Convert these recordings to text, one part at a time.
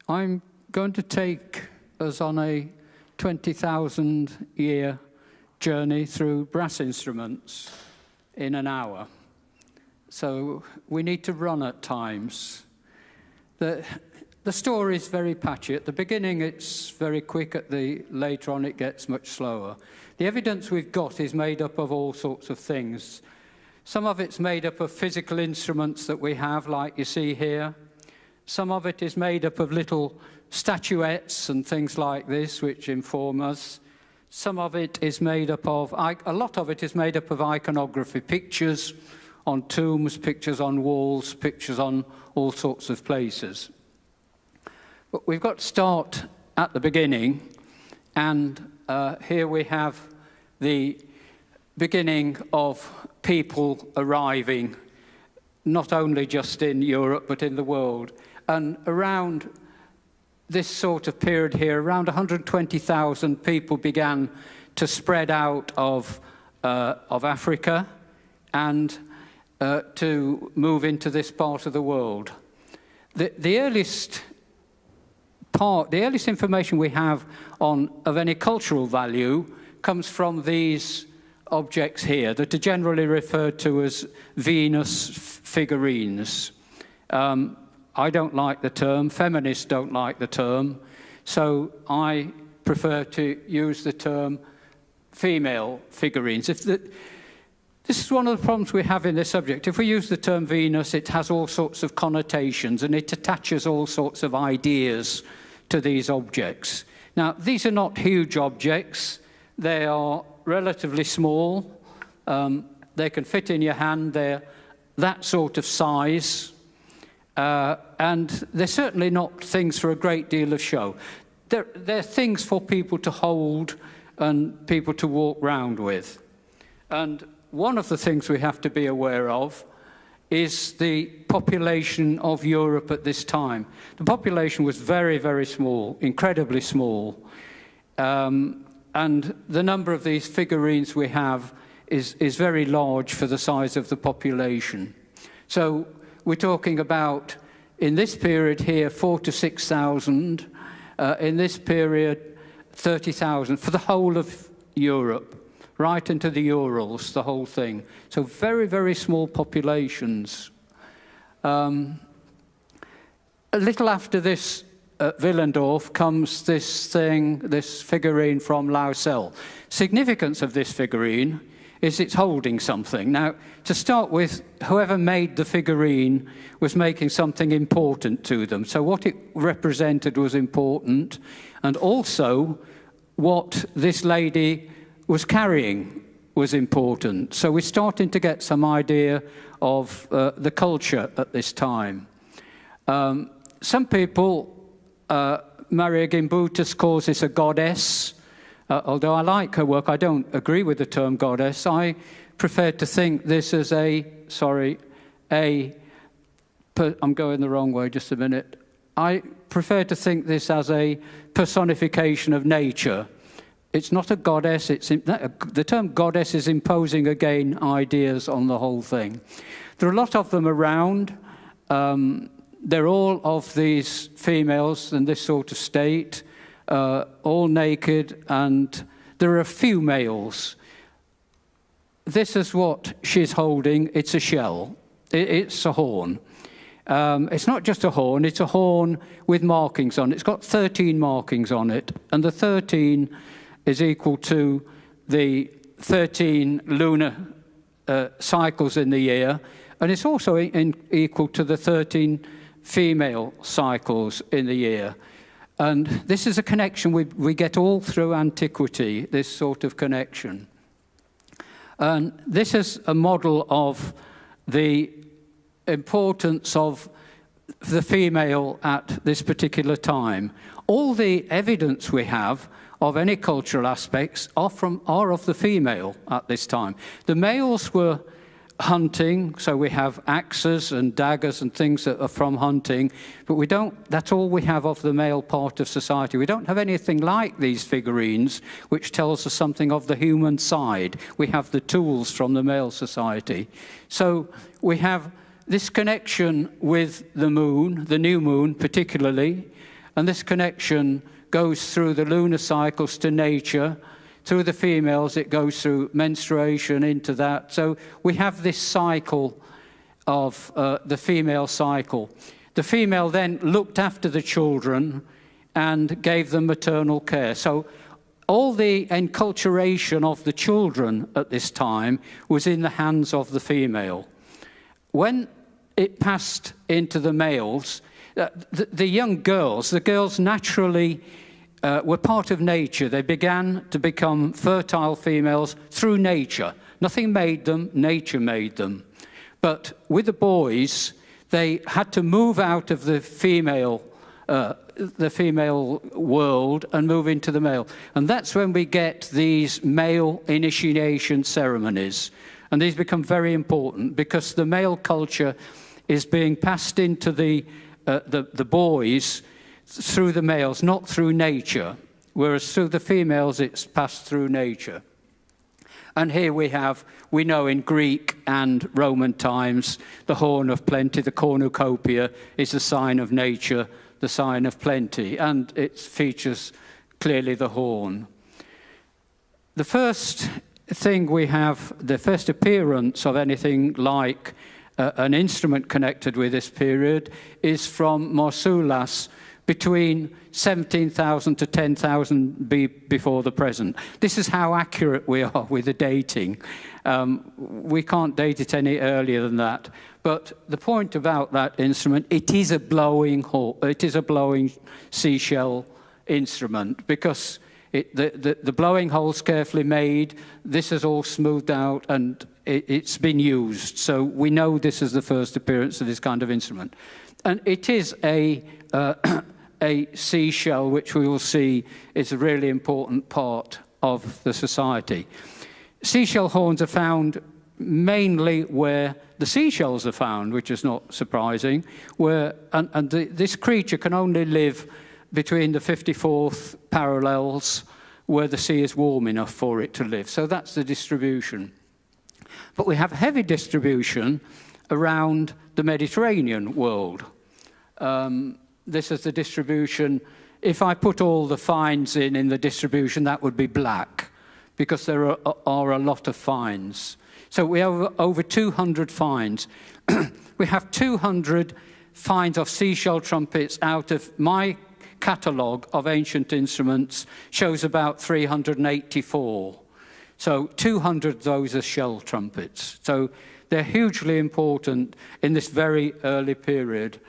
I'm going to take us on a 20,000-year journey through brass instruments in an hour. So we need to run at times. The story is very patchy. At the beginning, it's very quick. Later on, it gets much slower. The evidence we've got is made up of all sorts of things. Some of it's made up of physical instruments that we have, like you see here. Some of it is made up of little statuettes and things like this, which inform us. Some of it is made up of, a lot of it is made up of iconography, pictures on tombs, pictures on walls, pictures on all sorts of places. But we've got to start at the beginning, and here we have the beginning of people arriving, not only just in Europe, but in the world. And around this sort of period here, around 120,000 people began to spread out of Africa and to move into this part of the world. The earliest information we have of any cultural value comes from these objects here that are generally referred to as Venus figurines. I don't like the term, feminists don't like the term, so I prefer to use the term female figurines. This is one of the problems we have in this subject. If we use the term Venus, it has all sorts of connotations and it attaches all sorts of ideas to these objects. Now, these are not huge objects. They are relatively small. They can fit in your hand. They're that sort of size. And they're certainly not things for a great deal of show. They're things for people to hold and people to walk round with. And one of the things we have to be aware of is the population of Europe at this time. The population was very, very small, incredibly small. And the number of these figurines we have is very large for the size of the population. So we're talking about, in this period here, 4,000 to 6,000. In this period, 30,000 for the whole of Europe, right into the Urals, the whole thing. So very, very small populations. A little after this, Willendorf, comes this figurine from Lausel. Significance of this figurine is it's holding something. Now, to start with, whoever made the figurine was making something important to them. So what it represented was important, and also what this lady was carrying was important. So we're starting to get some idea of the culture at this time. Some people, Maria Gimbutas calls this a goddess. Although I like her work, I don't agree with the term goddess. I prefer to think this as I'm going the wrong way, just a minute. I prefer to think this as a personification of nature. It's not a goddess. The term goddess is imposing, again, ideas on the whole thing. There are a lot of them around. They're all of these females in this sort of state. All naked, and there are a few males. This is what she's holding. It's a shell. It's a horn. It's not just a horn. It's a horn with markings on it. It's got 13 markings on it, and the 13 is equal to the 13 lunar cycles in the year, and it's also equal to the 13 female cycles in the year. And this is a connection we get all through antiquity, this sort of connection. And this is a model of the importance of the female at this particular time. All the evidence we have of any cultural aspects are of the female at this time. The males were hunting, so we have axes and daggers and things that are from hunting, but that's all we have of the male part of society. We don't have anything like these figurines, which tells us something of the human side. We have the tools from the male society. So we have this connection with the moon, the new moon particularly, and this connection goes through the lunar cycles to nature. Through the females, it goes through menstruation into that. So we have this cycle of the female cycle. The female then looked after the children and gave them maternal care. So all the enculturation of the children at this time was in the hands of the female. When it passed into the males, the young girls, the girls naturally were part of nature. They began to become fertile females through nature. Nothing made them, nature made them. But with the boys, they had to move out of the female world and move into the male. And that's when we get these male initiation ceremonies. And these become very important because the male culture is being passed into the boys through the males, not through nature, whereas through the females it's passed through nature. And here we know in Greek and Roman times, the horn of plenty, the cornucopia, is a sign of nature, the sign of plenty, and it features clearly the horn. The first thing we have, the first appearance of anything like an instrument connected with this period is from Marsoulas between 17,000 to 10,000 before the present. This is how accurate we are with the dating. We can't date it any earlier than that. But the point about that instrument, it is a blowing seashell instrument because the blowing hole's carefully made, this is all smoothed out, and it's been used. So we know this is the first appearance of this kind of instrument. And it is a seashell, which we will see is a really important part of the society. Seashell horns are found mainly where the seashells are found, which is not surprising, this creature can only live between the 54th parallels where the sea is warm enough for it to live. So that's the distribution. But we have heavy distribution around the Mediterranean world. This is the distribution. If I put all the finds in the distribution, that would be black, because there are a lot of finds. So we have over 200 finds. We have 200 finds of seashell trumpets out of my catalogue of ancient instruments shows about 384. So 200 of those are shell trumpets. So they're hugely important in this very early period.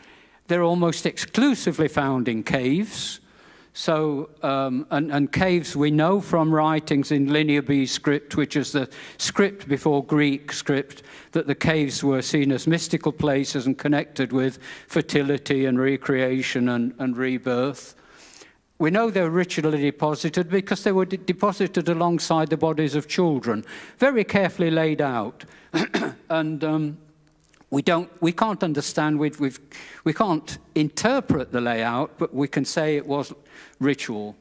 They're almost exclusively found in caves. So, and caves we know from writings in Linear B script, which is the script before Greek script, that the caves were seen as mystical places and connected with fertility and recreation and rebirth. We know they were ritually deposited because they were deposited alongside the bodies of children, very carefully laid out. And we can't understand, we can't interpret the layout, but we can say it was ritual.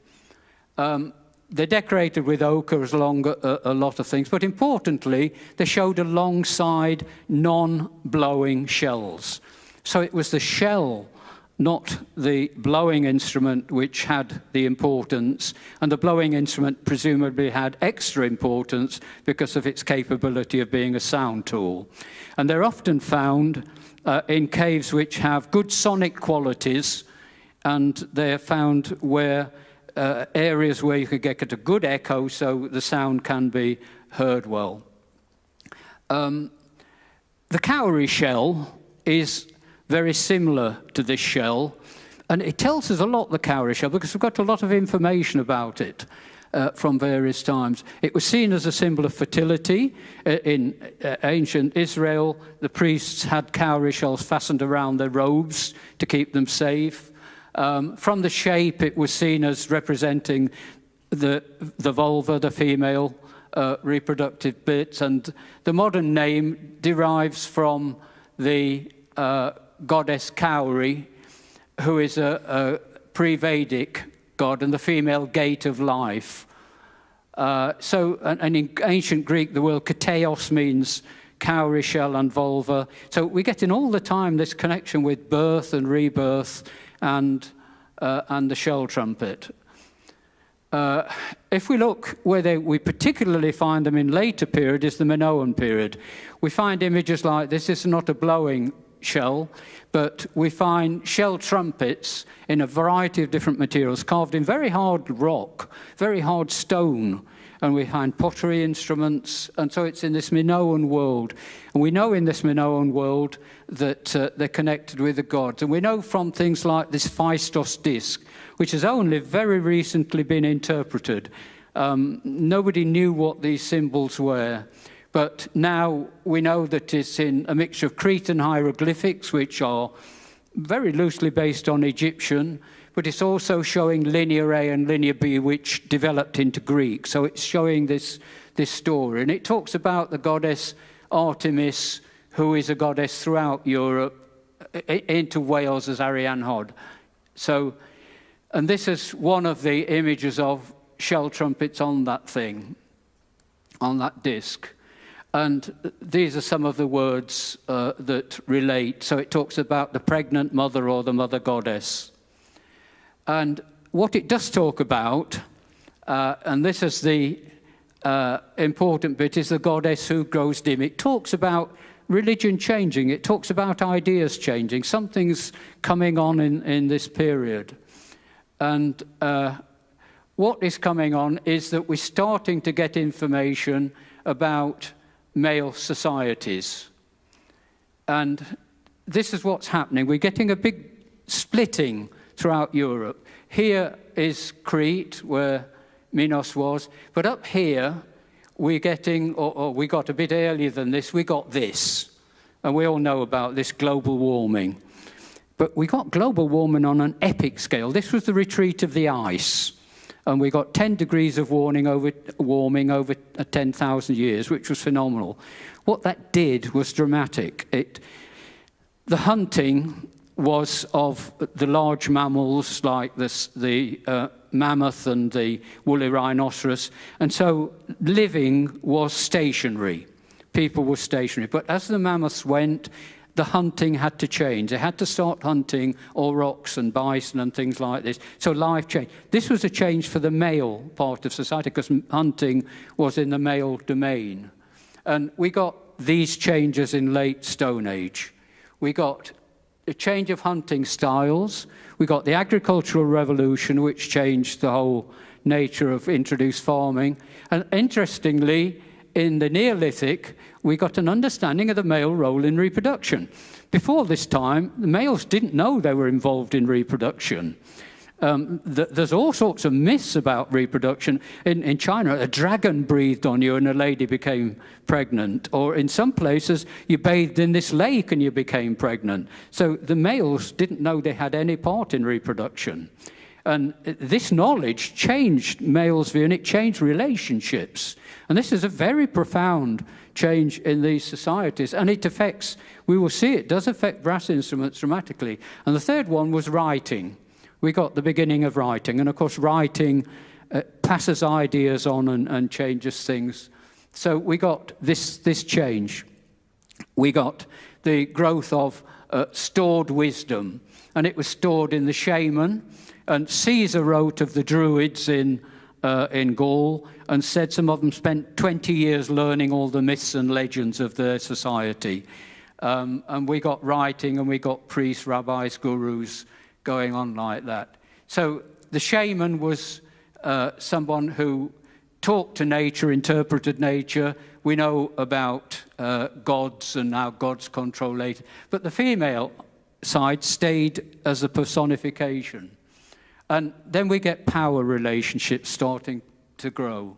They're decorated with ochre along a lot of things, but importantly, they showed alongside non-blowing shells. So it was the shell, not the blowing instrument, which had the importance, and the blowing instrument presumably had extra importance because of its capability of being a sound tool. And they're often found in caves which have good sonic qualities, and they're found where areas where you could get a good echo so the sound can be heard well. The cowrie shell is very similar to this shell, and it tells us a lot, the cowrie shell, because we've got a lot of information about it from various times. It was seen as a symbol of fertility. In ancient Israel, the priests had cowrie shells fastened around their robes to keep them safe. From the shape, it was seen as representing the vulva, the female reproductive bit, and the modern name derives from the goddess Cowrie, who is a pre-Vedic god and the female gate of life. And in ancient Greek, the word kateos means cowrie shell and vulva. So we get in all the time this connection with birth and rebirth and and the shell trumpet. If we look where we particularly find them in later period is the Minoan period. We find images like this. This is not a blowing shell, but we find shell trumpets in a variety of different materials, carved in very hard rock, very hard stone, and we find pottery instruments, and so it's in this Minoan world. And we know in this Minoan world that they're connected with the gods. And we know from things like this Phaistos Disc, which has only very recently been interpreted. Nobody knew what these symbols were. But now we know that it's in a mixture of Cretan hieroglyphics, which are very loosely based on Egyptian, but it's also showing linear A and linear B, which developed into Greek. So it's showing this story. And it talks about the goddess Artemis, who is a goddess throughout Europe, into Wales as Arian Hod. So, and this is one of the images of shell trumpets on that thing, on that disc. And these are some of the words that relate. So it talks about the pregnant mother or the mother goddess. And what it does talk about, and this is the important bit, is the goddess who grows dim. It talks about religion changing. It talks about ideas changing. Something's coming on in this period. And what is coming on is that we're starting to get information about male societies. And this is what's happening. We're getting a big splitting throughout Europe. Here is Crete, where Minos was, but up here we're getting, or we got a bit earlier than this, we got this. And we all know about this global warming. But we got global warming on an epic scale. This was the retreat of the ice. And we got 10 degrees of warming over 10,000 years, which was phenomenal. What that did was dramatic. The hunting was of the large mammals like the mammoth and the woolly rhinoceros. And so living was stationary. People were stationary. But as the mammoths went, the hunting had to change. They had to start hunting aurochs and bison and things like this. So life changed. This was a change for the male part of society because hunting was in the male domain. And we got these changes in late Stone Age. We got a change of hunting styles. We got the agricultural revolution, which changed the whole nature of introduced farming. And interestingly, in the Neolithic, we got an understanding of the male role in reproduction. Before this time, the males didn't know they were involved in reproduction. There's all sorts of myths about reproduction. In China, a dragon breathed on you and a lady became pregnant. Or in some places, you bathed in this lake and you became pregnant. So the males didn't know they had any part in reproduction. And this knowledge changed males' view, and it changed relationships. And this is a very profound change in these societies. And it affects, we will see it does affect brass instruments dramatically. And the third one was writing. We got the beginning of writing. And of course, writing passes ideas on and changes things. So we got this change. We got the growth of stored wisdom. And it was stored in the Shaman. And Caesar wrote of the Druids in Gaul and said some of them spent 20 years learning all the myths and legends of their society. And we got writing and we got priests, rabbis, gurus going on like that. So the shaman was someone who talked to nature, interpreted nature. We know about gods and how gods control nature. But the female side stayed as a personification. And then we get power relationships starting to grow.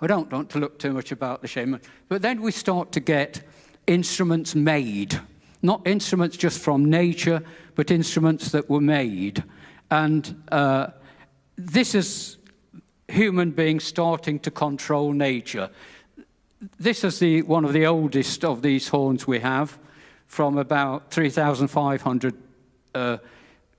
I don't want to look too much about the shaman, but then we start to get instruments made. Not instruments just from nature, but instruments that were made. And this is human beings starting to control nature. This is one of the oldest of these horns we have, from about 3,500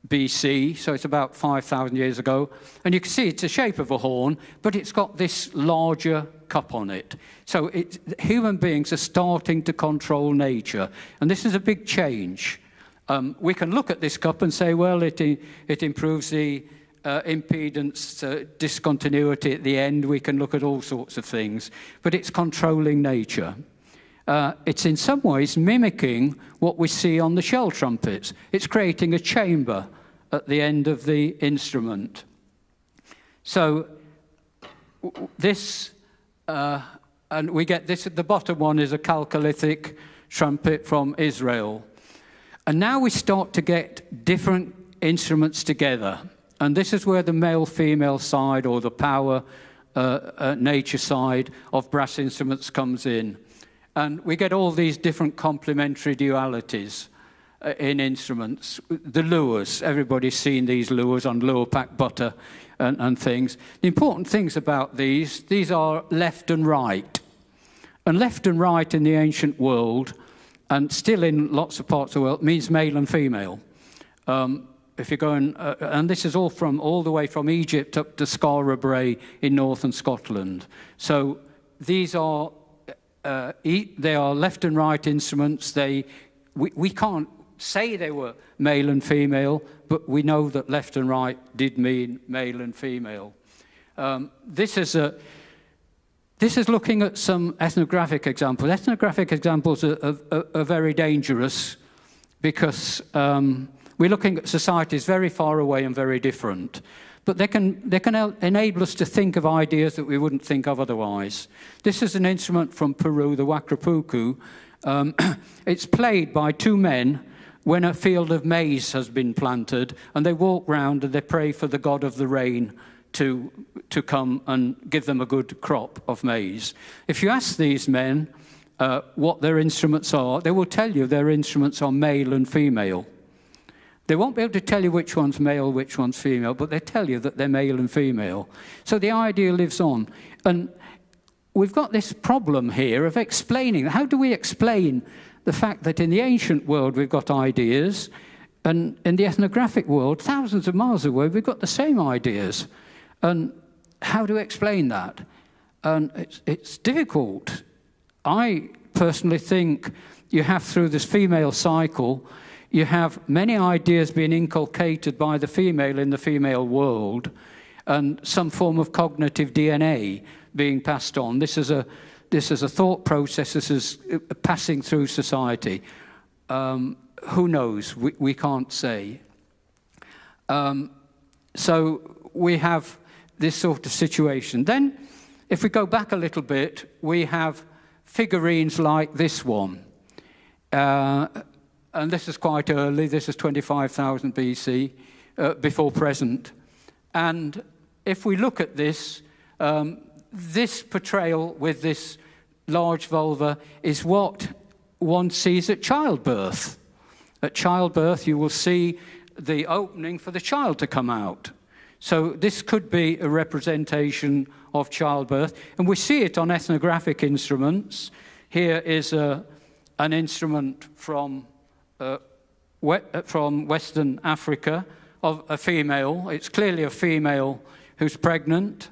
BC, so it's about 5,000 years ago. And you can see it's the shape of a horn, but it's got this larger cup on it. So human beings are starting to control nature. And this is a big change. We can look at this cup and say, well, it improves the impedance discontinuity at the end. We can look at all sorts of things, but it's controlling nature. It's in some ways mimicking what we see on the shell trumpets. It's creating a chamber at the end of the instrument. So this, and we get this at the bottom one is a Chalcolithic trumpet from Israel. And now we start to get different instruments together. And this is where the male-female side, or the power nature side of brass instruments comes in. And we get all these different complementary dualities in instruments. The lures, everybody's seen these lures on lure pack butter and things. The important things about these are left and right. And left and right in the ancient world, and still in lots of parts of the world, means male and female. If you're going, and this is all the way from Egypt up to Skara Brae in northern Scotland. So these are they are left and right instruments. We can't say they were male and female, but we know that left and right did mean male and female. This is looking at some ethnographic examples. Ethnographic examples are very dangerous because we're looking at societies very far away and very different. But they can enable us to think of ideas that we wouldn't think of otherwise. This is an instrument from Peru, the wakrapuku. It's played by two men when a field of maize has been planted, and they walk round and they pray for the god of the rain to come and give them a good crop of maize. If you ask these men what their instruments are, they will tell you their instruments are male and female. They won't be able to tell you which one's male, which one's female, but they tell you that they're male and female. So the idea lives on. And we've got this problem here of explaining. How do we explain the fact that in the ancient world we've got ideas, and in the ethnographic world, thousands of miles away, we've got the same ideas? And how do we explain that? And it's difficult. I personally think you have, through this female cycle, you have many ideas being inculcated by the female in the female world, and some form of cognitive DNA being passed on. This is a thought process. This is passing through society. Who knows? We can't say. So we have this sort of situation. Then, if we go back a little bit, we have figurines like this one. And this is quite early. This is 25,000 BC, before present. And if we look at this, this portrayal with this large vulva is what one sees at childbirth. At childbirth, you will see the opening for the child to come out. So this could be a representation of childbirth. And we see it on ethnographic instruments. Here is an instrument from Western Africa of a female. It's clearly a female who's pregnant.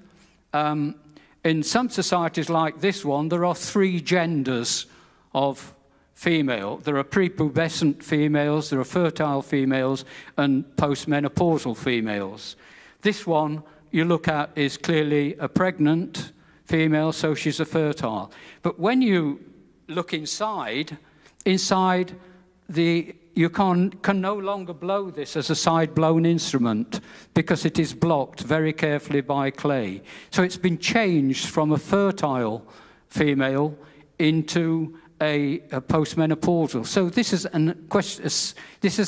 In some societies like this one, there are three genders of female. There are prepubescent females, there are fertile females, and postmenopausal females. This one you look at is clearly a pregnant female, so she's a fertile. But when you look inside you can no longer blow this as a side-blown instrument because it is blocked very carefully by clay. So it's been changed from a fertile female into a postmenopausal. So this is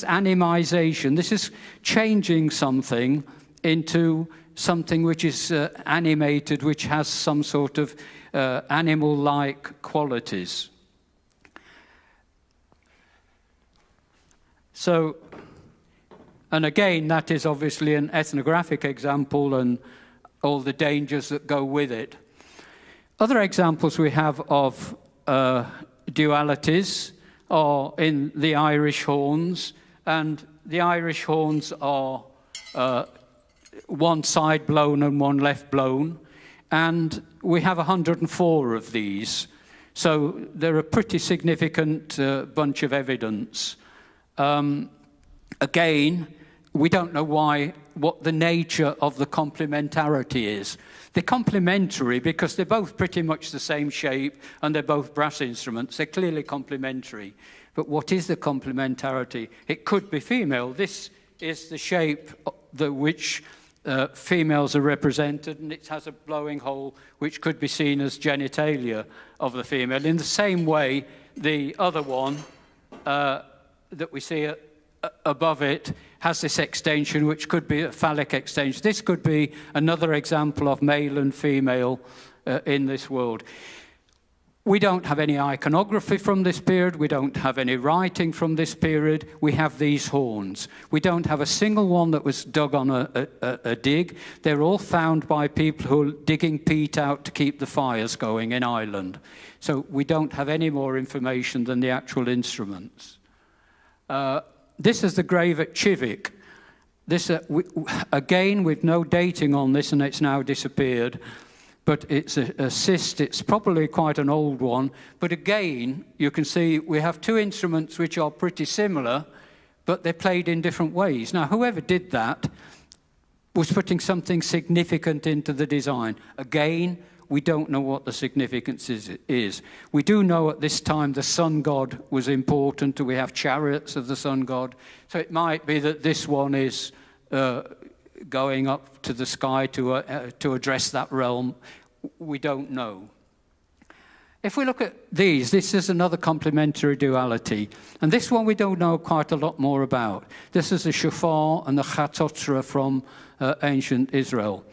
animisation. This is changing something into something which is animated, which has some sort of animal-like qualities. So, and again, that is obviously an ethnographic example and all the dangers that go with it. Other examples we have of dualities are in the Irish horns, and the Irish horns are one side blown and one left blown, and we have 104 of these. So they're a pretty significant bunch of evidence. Again, we don't know what the nature of the complementarity is. They're complementary because they're both pretty much the same shape and they're both brass instruments. They're clearly complementary. But what is the complementarity? It could be female. This is the shape which females are represented, and it has a blowing hole which could be seen as genitalia of the female. In the same way, the other one that we see above it has this extension which could be a phallic extension. This could be another example of male and female in this world. We don't have any iconography from this period. We don't have any writing from this period. We have these horns. We don't have a single one that was dug on a dig. They're all found by people who are digging peat out to keep the fires going in Ireland. So we don't have any more information than the actual instruments. This is the grave at Chivik. This, again, with no dating on this, and it's now disappeared. But it's a cyst. It's probably quite an old one. But again, you can see we have two instruments which are pretty similar, but they're played in different ways. Now, whoever did that was putting something significant into the design. Again, we don't know what the significance is. We do know at this time the sun god was important. We have chariots of the sun god. So it might be that this one is going up to the sky to address that realm. We don't know. If we look at these, this is another complementary duality. And this one we don't know quite a lot more about. This is the shofar and the chatotra from ancient Israel.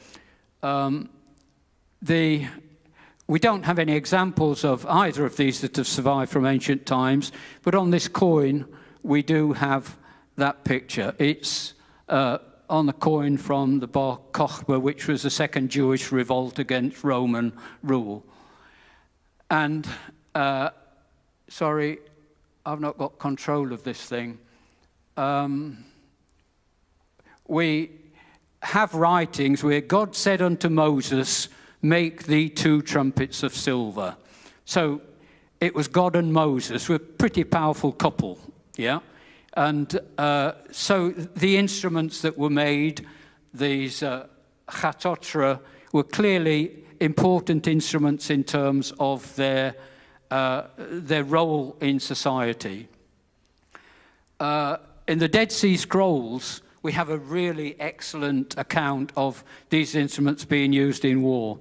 We don't have any examples of either of these that have survived from ancient times, but on this coin we do have that picture. It's on the coin from the Bar Kokhba, which was the second Jewish revolt against Roman rule. And, sorry, I've not got control of this thing. We have writings where God said unto Moses, make thee 2 trumpets of silver. So it was God and Moses, we're a pretty powerful couple, yeah? And so the instruments that were made, these chatotra, were clearly important instruments in terms of their role in society. In the Dead Sea Scrolls, we have a really excellent account of these instruments being used in war.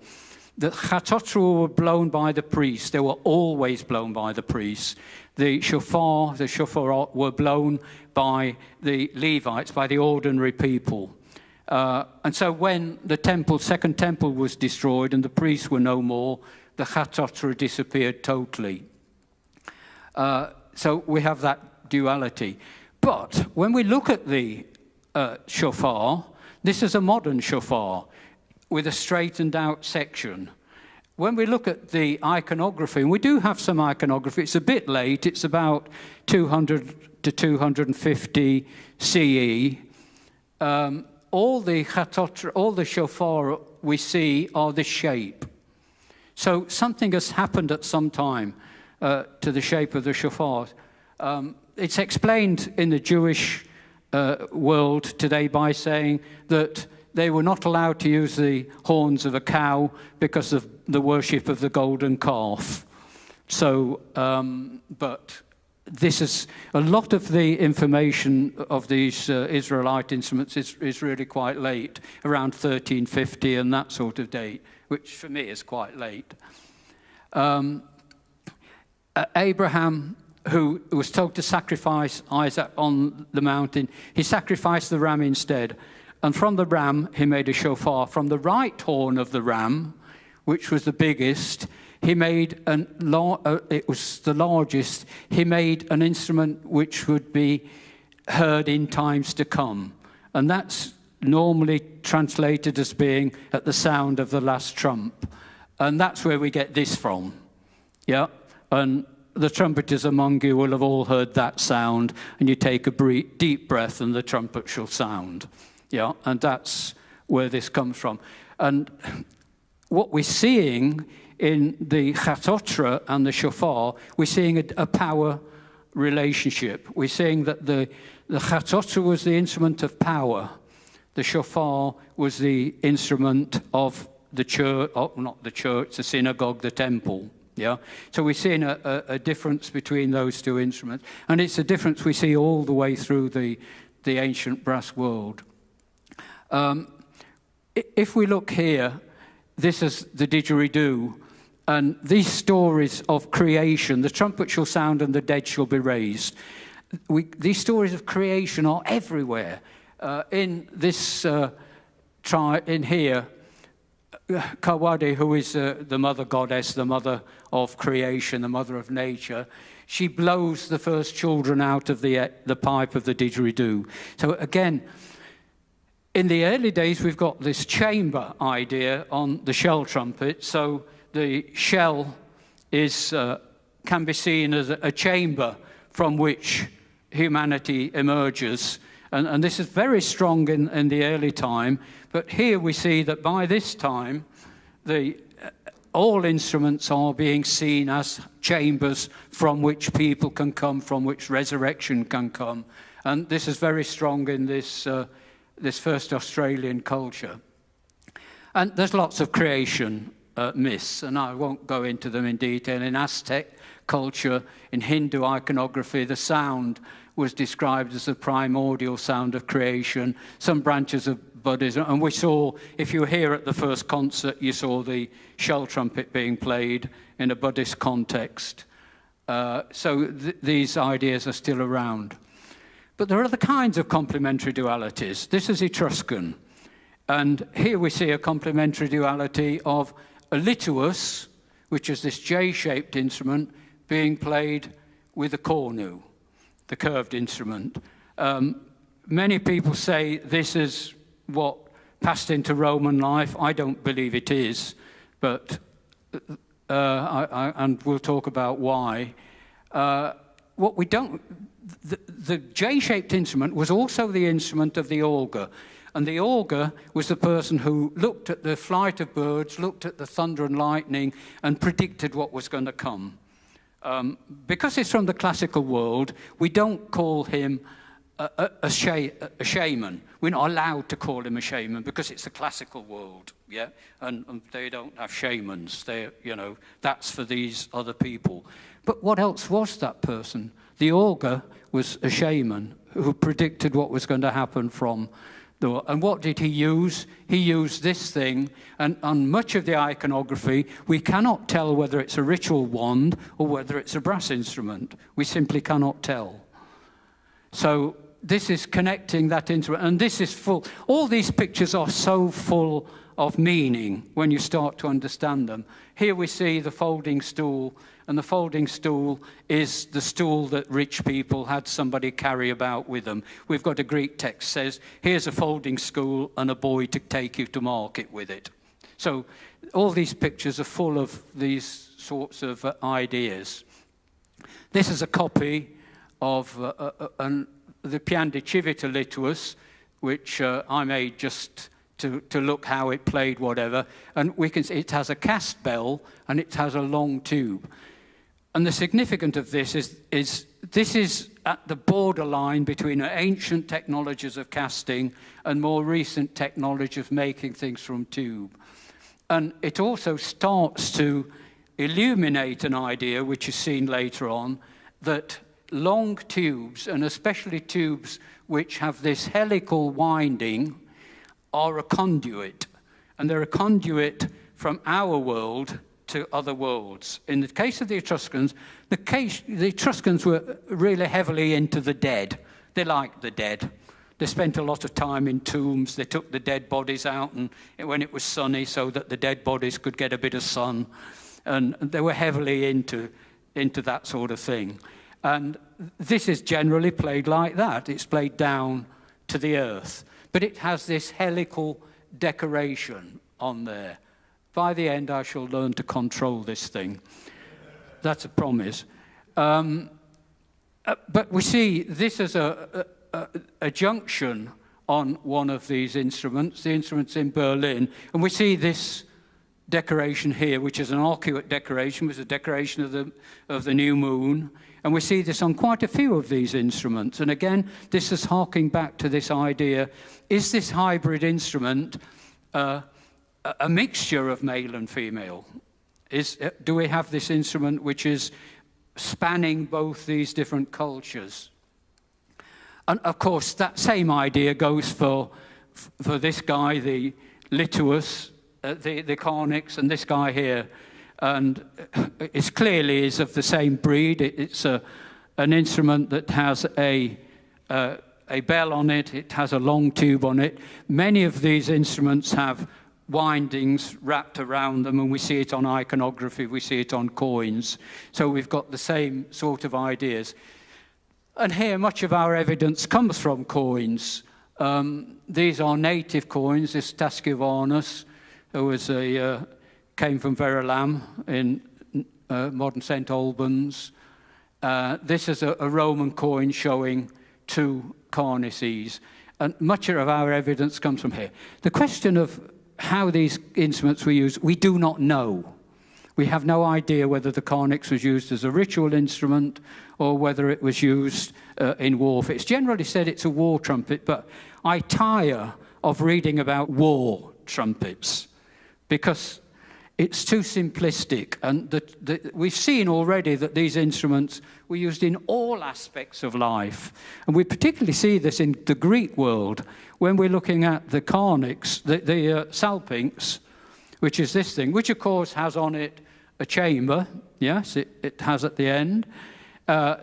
The chatotra were blown by the priests. They were always blown by the priests. The shofar were blown by the Levites, by the ordinary people. And so when the second temple was destroyed and the priests were no more, the chatotra disappeared totally. So we have that duality. But when we look at the shofar, this is a modern shofar with a straightened out section. When we look at the iconography, and we do have some iconography, it's a bit late, it's about 200 to 250 CE. All the chatotra, all the shofar we see are this shape. So something has happened at some time to the shape of the shofar. It's explained in the Jewish world today by saying that they were not allowed to use the horns of a cow because of the worship of the golden calf. So, but this is a lot of the information of these Israelite instruments is really quite late, around 1350 and that sort of date, which for me is quite late. Abraham, who was told to sacrifice Isaac on the mountain, he sacrificed the ram instead. And from the ram, he made a shofar. From the right horn of the ram, which was the biggest, he made it was the largest. He made an instrument which would be heard in times to come. And that's normally translated as being at the sound of the last trump. And that's where we get this from. Yeah? And the trumpeters among you will have all heard that sound, and you take a deep breath and the trumpet shall sound. Yeah, and that's where this comes from. And what we're seeing in the chatotra and the shofar, we're seeing a power relationship. We're seeing that the chatzotze was the instrument of power. The shofar was the instrument of the church, not the church, the synagogue, the temple. Yeah, so we're seeing a difference between those two instruments, and it's a difference we see all the way through the ancient brass world. If we look here, this is the didgeridoo, and these stories of creation, the trumpet shall sound and the dead shall be raised. These stories of creation are everywhere. In this in here, Kawadi, who is the mother goddess, the mother of creation, the mother of nature, she blows the first children out of the pipe of the didgeridoo. So again, in the early days, we've got this chamber idea on the shell trumpet. So the shell is can be seen as a chamber from which humanity emerges. And this is very strong in the early time. But here we see that by this time, all instruments are being seen as chambers from which people can come, from which resurrection can come. And this is very strong in this first Australian culture. And there's lots of creation myths, and I won't go into them in detail. In Aztec culture, in Hindu iconography, the sound was described as the primordial sound of creation. Some branches of Buddhism, and we saw, if you were here at the first concert, you saw the shell trumpet being played in a Buddhist context. So these ideas are still around. But there are other kinds of complementary dualities. This is Etruscan. And here we see a complementary duality of a Lituus, which is this J-shaped instrument, being played with a cornu, the curved instrument. Many people say this is what passed into Roman life. I don't believe it is, but and we'll talk about why. What we don't, the J-shaped instrument was also the instrument of the augur, and the augur was the person who looked at the flight of birds, looked at the thunder and lightning, and predicted what was going to come. Because it's from the classical world, we don't call him a shaman. We're not allowed to call him a shaman because it's the classical world, yeah? And they don't have shamans. They, that's for these other people. But what else was that person? The augur was a shaman who predicted what was going to happen from the world. And what did he use? He used this thing, and on much of the iconography, we cannot tell whether it's a ritual wand or whether it's a brass instrument. We simply cannot tell. So this is connecting that instrument, and this is full. All these pictures are so full of meaning when you start to understand them. Here we see the folding stool, and the folding stool is the stool that rich people had somebody carry about with them. We've got a Greek text that says, here's a folding stool and a boy to take you to market with it. So all these pictures are full of these sorts of ideas. This is a copy of the Pian di Civita Lituus, which I made just to look how it played whatever. And we can see it has a cast bell and it has a long tube. And the significance of this is this is at the borderline between ancient technologies of casting and more recent technology of making things from tube. And it also starts to illuminate an idea, which is seen later on, that long tubes, and especially tubes which have this helical winding, are a conduit. And they're a conduit from our world to other worlds. In the case of the Etruscans, the Etruscans were really heavily into the dead. They liked the dead. They spent a lot of time in tombs. They took the dead bodies out and when it was sunny so that the dead bodies could get a bit of sun. And they were heavily into that sort of thing. And this is generally played like that. It's played down to the earth. But it has this helical decoration on there. By the end, I shall learn to control this thing. That's a promise. But we see this as a junction on one of these instruments, the instruments in Berlin. And we see this decoration here, which is an arcuate decoration, was a decoration of the new moon. And we see this on quite a few of these instruments. And again, this is harking back to this idea, is this hybrid instrument a mixture of male and female? Do we have this instrument which is spanning both these different cultures? And of course, that same idea goes for this guy, the Lituus, the Karnyx, and this guy here. And it clearly is of the same breed. It's an instrument that has a bell on it. It has a long tube on it. Many of these instruments have windings wrapped around them, and we see it on iconography, we see it on coins. So we've got the same sort of ideas. And here, much of our evidence comes from coins. These are native coins. This Tascivanus, who was came from Verulam in modern St. Albans. This is a Roman coin showing 2 cornices. And much of our evidence comes from here. The question of how these instruments were used, we do not know. We have no idea whether the Karnyx was used as a ritual instrument or whether it was used in warfare. It's generally said it's a war trumpet, but I tire of reading about war trumpets because it's too simplistic. And we've seen already that these instruments were used in all aspects of life. And we particularly see this in the Greek world when we're looking at the Karnyx, the salpinx, which is this thing, which of course has on it a chamber. Yes, it has at the end.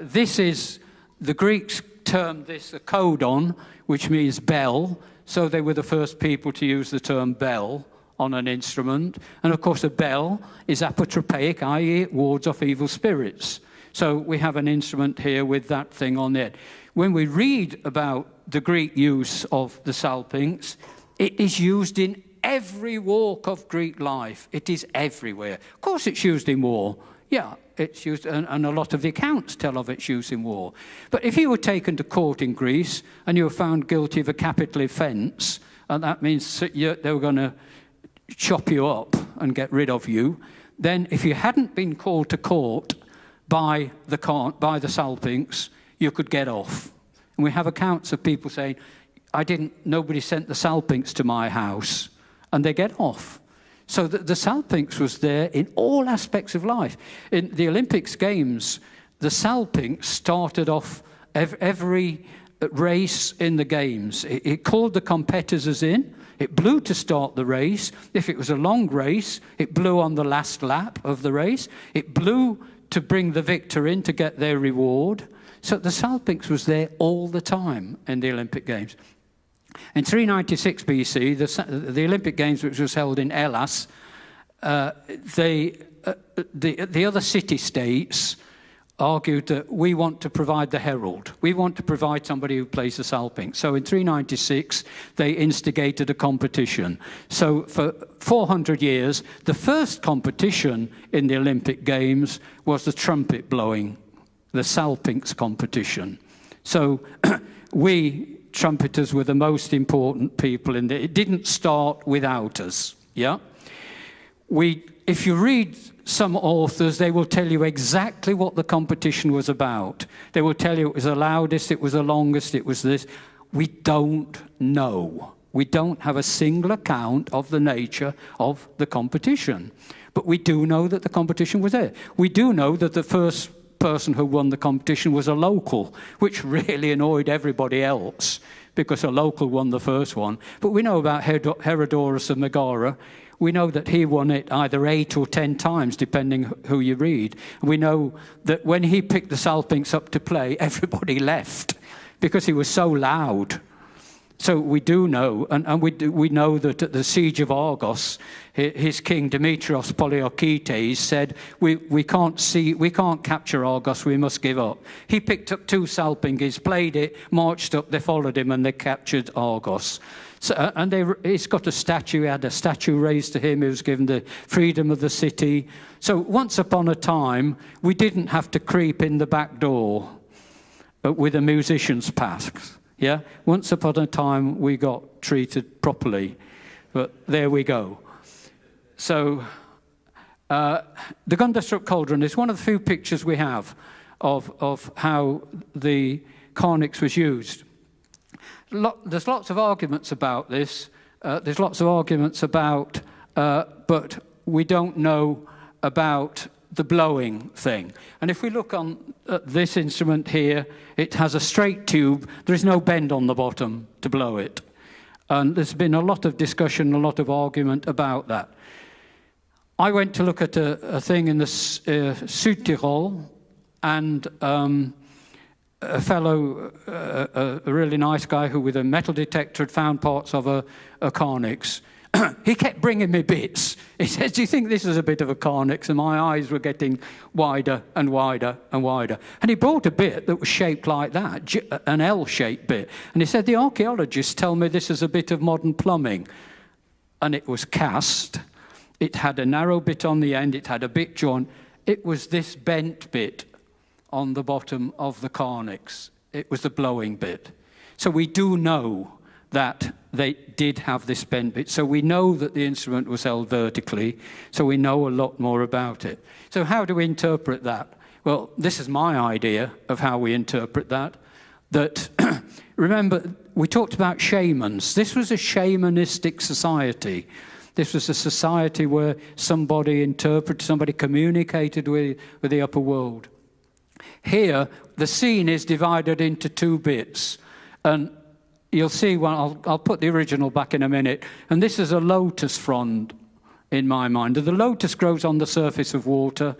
This is, the Greeks termed this a codon, which means bell. So they were the first people to use the term bell on an instrument. And of course a bell is apotropaic, i.e. it wards off evil spirits. So we have an instrument here with that thing on it. When we read about the Greek use of the salpinx, it is used in every walk of Greek life. It is everywhere. Of course it's used in war. Yeah, it's used, and a lot of the accounts tell of its use in war. But if you were taken to court in Greece and you were found guilty of a capital offence, and that means they were going to chop you up and get rid of you, then if you hadn't been called to court by the salpinx, you could get off. And we have accounts of people saying, nobody sent the salpinx to my house, and they get off. So the salpinx was there in all aspects of life. In the Olympics Games, the salpinx started off every race in the games. It called the competitors in. It blew to start the race. If it was a long race, it blew on the last lap of the race. It blew to bring the victor in to get their reward. So the salpinx was there all the time in the Olympic Games. In 396 BC, the Olympic Games, which was held in Hellas, the other city-states argued that we want to provide the herald. We want to provide somebody who plays the salpinx. So in 396, they instigated a competition. So for 400 years, the first competition in the Olympic Games was the trumpet blowing, the salpinx competition. So we trumpeters were the most important people in there. It didn't start without us, yeah? If you read some authors, they will tell you exactly what the competition was about. They will tell you it was the loudest, it was the longest, it was this. We don't know. We don't have a single account of the nature of the competition. But we do know that the competition was there. We do know that the first person who won the competition was a local, which really annoyed everybody else because a local won the first one. But we know about Herodorus of Megara. We know that he won it either 8 or 10 times, depending who you read. We know that when he picked the salpinx up to play, everybody left because he was so loud. So we do know, and we know that at the siege of Argos, his king Demetrios Poliorcetes said, we can't capture Argos, we must give up. He picked up 2 salpinxes, played it, marched up, they followed him, and they captured Argos. So, he's got a statue, he had a statue raised to him, he was given the freedom of the city. So once upon a time, we didn't have to creep in the back door with a musician's pass. Yeah, once upon a time we got treated properly, but there we go. So the Gundestrup Cauldron is one of the few pictures we have of how the Karnyx was used. There's lots of arguments about this. There's lots of arguments about, but we don't know about the blowing thing. And if we look on this instrument here, it has a straight tube. There is no bend on the bottom to blow it. And there's been a lot of discussion, a lot of argument about that. I went to look at a thing in the Südtirol, and a fellow, a really nice guy who with a metal detector had found parts of a Karnyx. He kept bringing me bits. He says, do you think this is a bit of a Karnyx? And my eyes were getting wider and wider and wider. And he brought a bit that was shaped like that, an L-shaped bit. And he said, the archaeologists tell me this is a bit of modern plumbing. And it was cast. It had a narrow bit on the end. It had a bit joint. It was this bent bit on the bottom of the Karnyx. It was the blowing bit. So we do know that they did have this bent bit. So we know that the instrument was held vertically, so we know a lot more about it. So how do we interpret that? Well, this is my idea of how we interpret that. That, remember, we talked about shamans. This was a shamanistic society. This was a society where somebody interpreted, somebody communicated with the upper world. Here, the scene is divided into two bits. And you'll see, well, I'll put the original back in a minute. And this is a lotus frond in my mind. The lotus grows on the surface of water.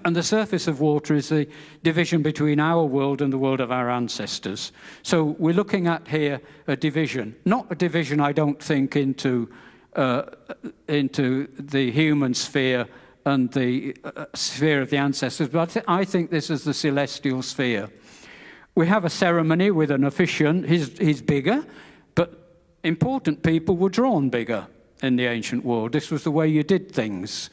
And the surface of water is the division between our world and the world of our ancestors. So we're looking at here a division. Not a division, I don't think, into the human sphere and the sphere of the ancestors, but I think this is the celestial sphere. We have a ceremony with an officiant. He's bigger, but important people were drawn bigger in the ancient world. This was the way you did things.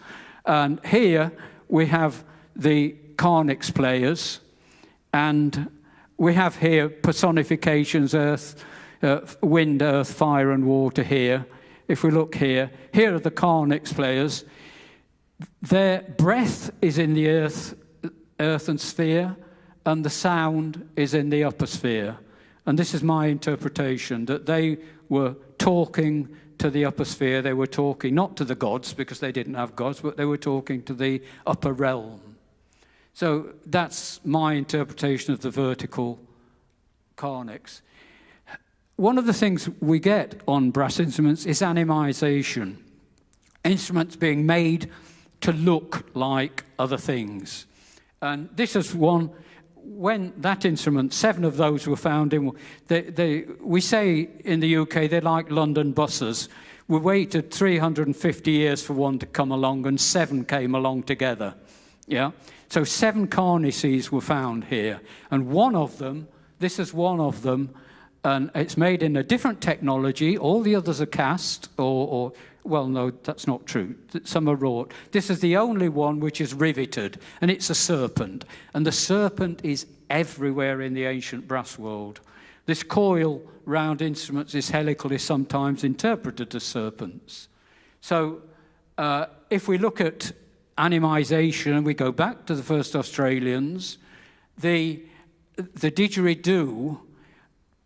And here we have the Karnyx players, and we have here personifications, earth, wind, earth, fire, and water here. If we look here, here are the Karnyx players. Their breath is in the earthen sphere, and the sound is in the upper sphere. And this is my interpretation, that they were talking to the upper sphere. They were talking not to the gods, because they didn't have gods, but they were talking to the upper realm. So that's my interpretation of the vertical Karnyx. One of the things we get on brass instruments is animisation. Instruments being made to look like other things. And this is one, when that instrument, 7 of those were found in, we say in the UK they're like London buses. We waited 350 years for one to come along, and 7 came along together. Yeah? So 7 Karnyces were found here. And one of them, this is one of them, and it's made in a different technology. All the others are cast, well, no, that's not true. Some are wrought. This is the only one which is riveted, and it's a serpent. And the serpent is everywhere in the ancient brass world. This coil round instruments, this helical, is sometimes interpreted as serpents. So if we look at animisation, and we go back to the first Australians, the didgeridoo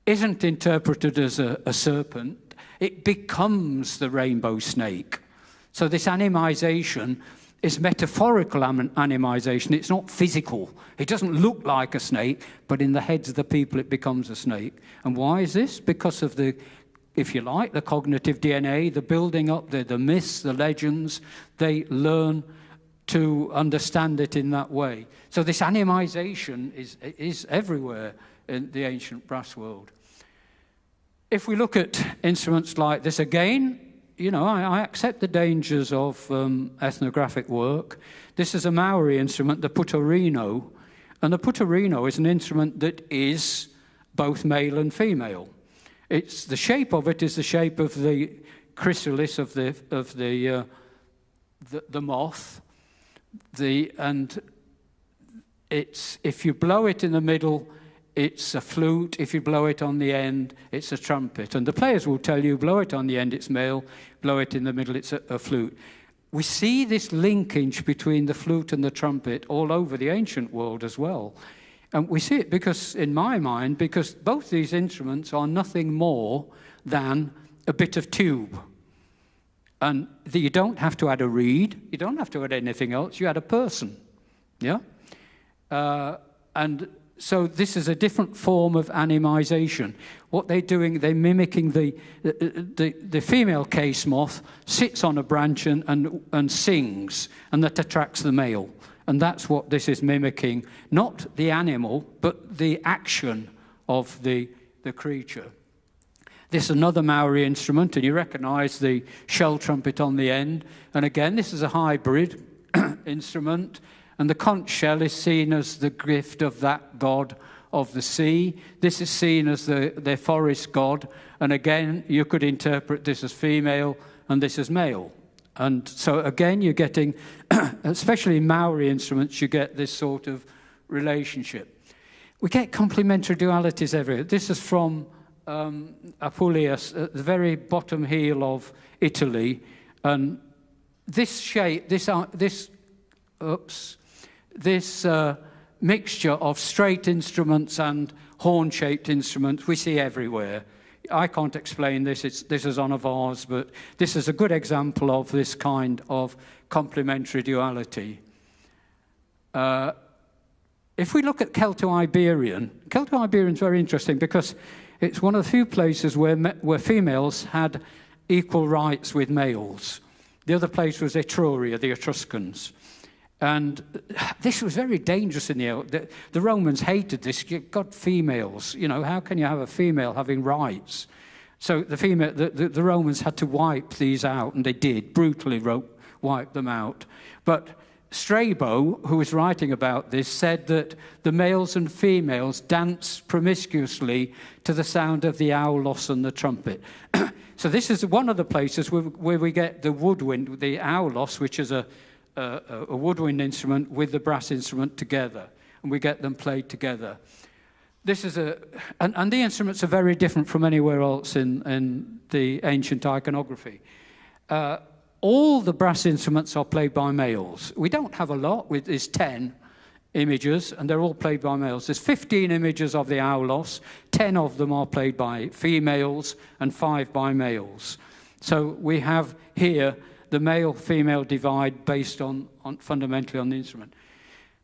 isn't interpreted as a serpent. It becomes the rainbow snake. So this animisation is metaphorical animisation. It's not physical. It doesn't look like a snake, but in the heads of the people it becomes a snake. And why is this? Because of the, if you like, the cognitive DNA, the building up, the myths, the legends. They learn to understand it in that way. So this animisation is everywhere in the ancient brass world. If we look at instruments like this again, you know, I accept the dangers of ethnographic work. This is a Maori instrument, the putorino, and the putorino is an instrument that is both male and female. It's the shape of it is the shape of the chrysalis of the moth, and it's, if you blow it in the middle, it's a flute. If you blow it on the end, it's a trumpet. And the players will tell you, blow it on the end, it's male. Blow it in the middle, it's a flute. we see this linkage between the flute and the trumpet all over the ancient world as well. And we see it because, in my mind, because both these instruments are nothing more than a bit of tube. And you don't have to add a reed, you don't have to add anything else, you add a person. Yeah? And so this is a different form of animisation. What they're doing, they're mimicking the female case moth sits on a branch and sings, and that attracts the male. And that's what this is mimicking, not the animal, but the action of the creature. This is another Maori instrument, and you recognise the shell trumpet on the end. And again, this is a hybrid instrument, and the conch shell is seen as the gift of that god of the sea. This is seen as their forest god, and again, you could interpret this as female and this as male. And so again, you're getting, especially in Maori instruments, you get this sort of relationship. We get complementary dualities everywhere. This is from Apulia, at the very bottom heel of Italy, and this shape, this mixture of straight instruments and horn-shaped instruments we see everywhere. I can't explain this. This is on a vase, but this is a good example of this kind of complementary duality. If we look at Celto-Iberian is very interesting because it's one of the few places where females had equal rights with males. The other place was Etruria, the Etruscans. And this was very dangerous in the Romans hated this. You got females, how can you have a female having rights? So the Romans had to wipe these out, and they did, brutally wipe them out. But Strabo, who was writing about this, said that the males and females danced promiscuously to the sound of the aulos and the trumpet. So this is one of the places where we get the woodwind, the aulos, which is a woodwind instrument with the brass instrument together, and we get them played together. This is and the instruments are very different from anywhere else in the ancient iconography. All the brass instruments are played by males. We don't have a lot. There's 10 images, and they're all played by males. There's 15 images of the aulos. 10 of them are played by females, and 5 by males. So we have here the male-female divide based on fundamentally on the instrument.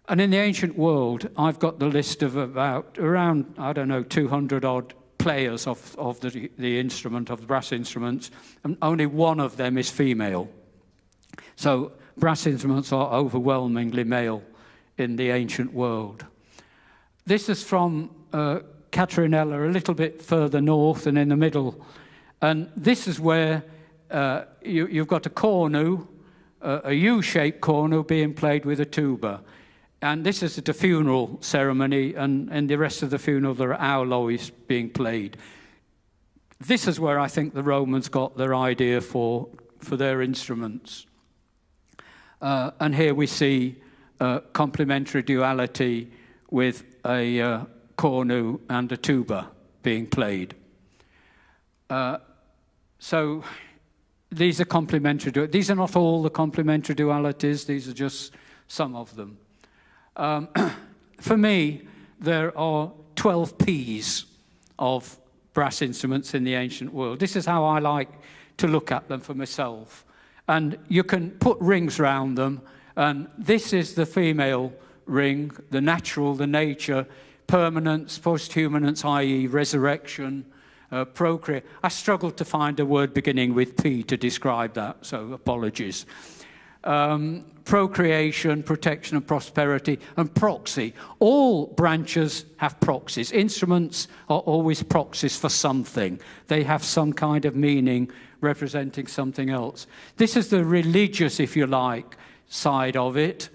And in the ancient world, I've got the list of around 200-odd players of the instrument, of the brass instruments, and only one of them is female. So brass instruments are overwhelmingly male in the ancient world. This is from Catrinella, a little bit further north and in the middle. And this is where you've got a cornu, a U-shaped cornu being played with a tuba. And this is at a funeral ceremony, and in the rest of the funeral there are aulois being played. This is where I think the Romans got their idea for their instruments. And here we see complementary duality with a cornu and a tuba being played. So these are complementary. These are not all the complementary dualities. These are just some of them. For me, there are 12 Ps of brass instruments in the ancient world. This is how I like to look at them for myself. And you can put rings around them, and this is the female ring, the natural, the nature, permanence, posthumanence, i.e. resurrection, procreate. I struggled to find a word beginning with P to describe that, so apologies. Procreation, protection and prosperity, and proxy. All branches have proxies. Instruments are always proxies for something. They have some kind of meaning representing something else. This is the religious, if you like, side of it,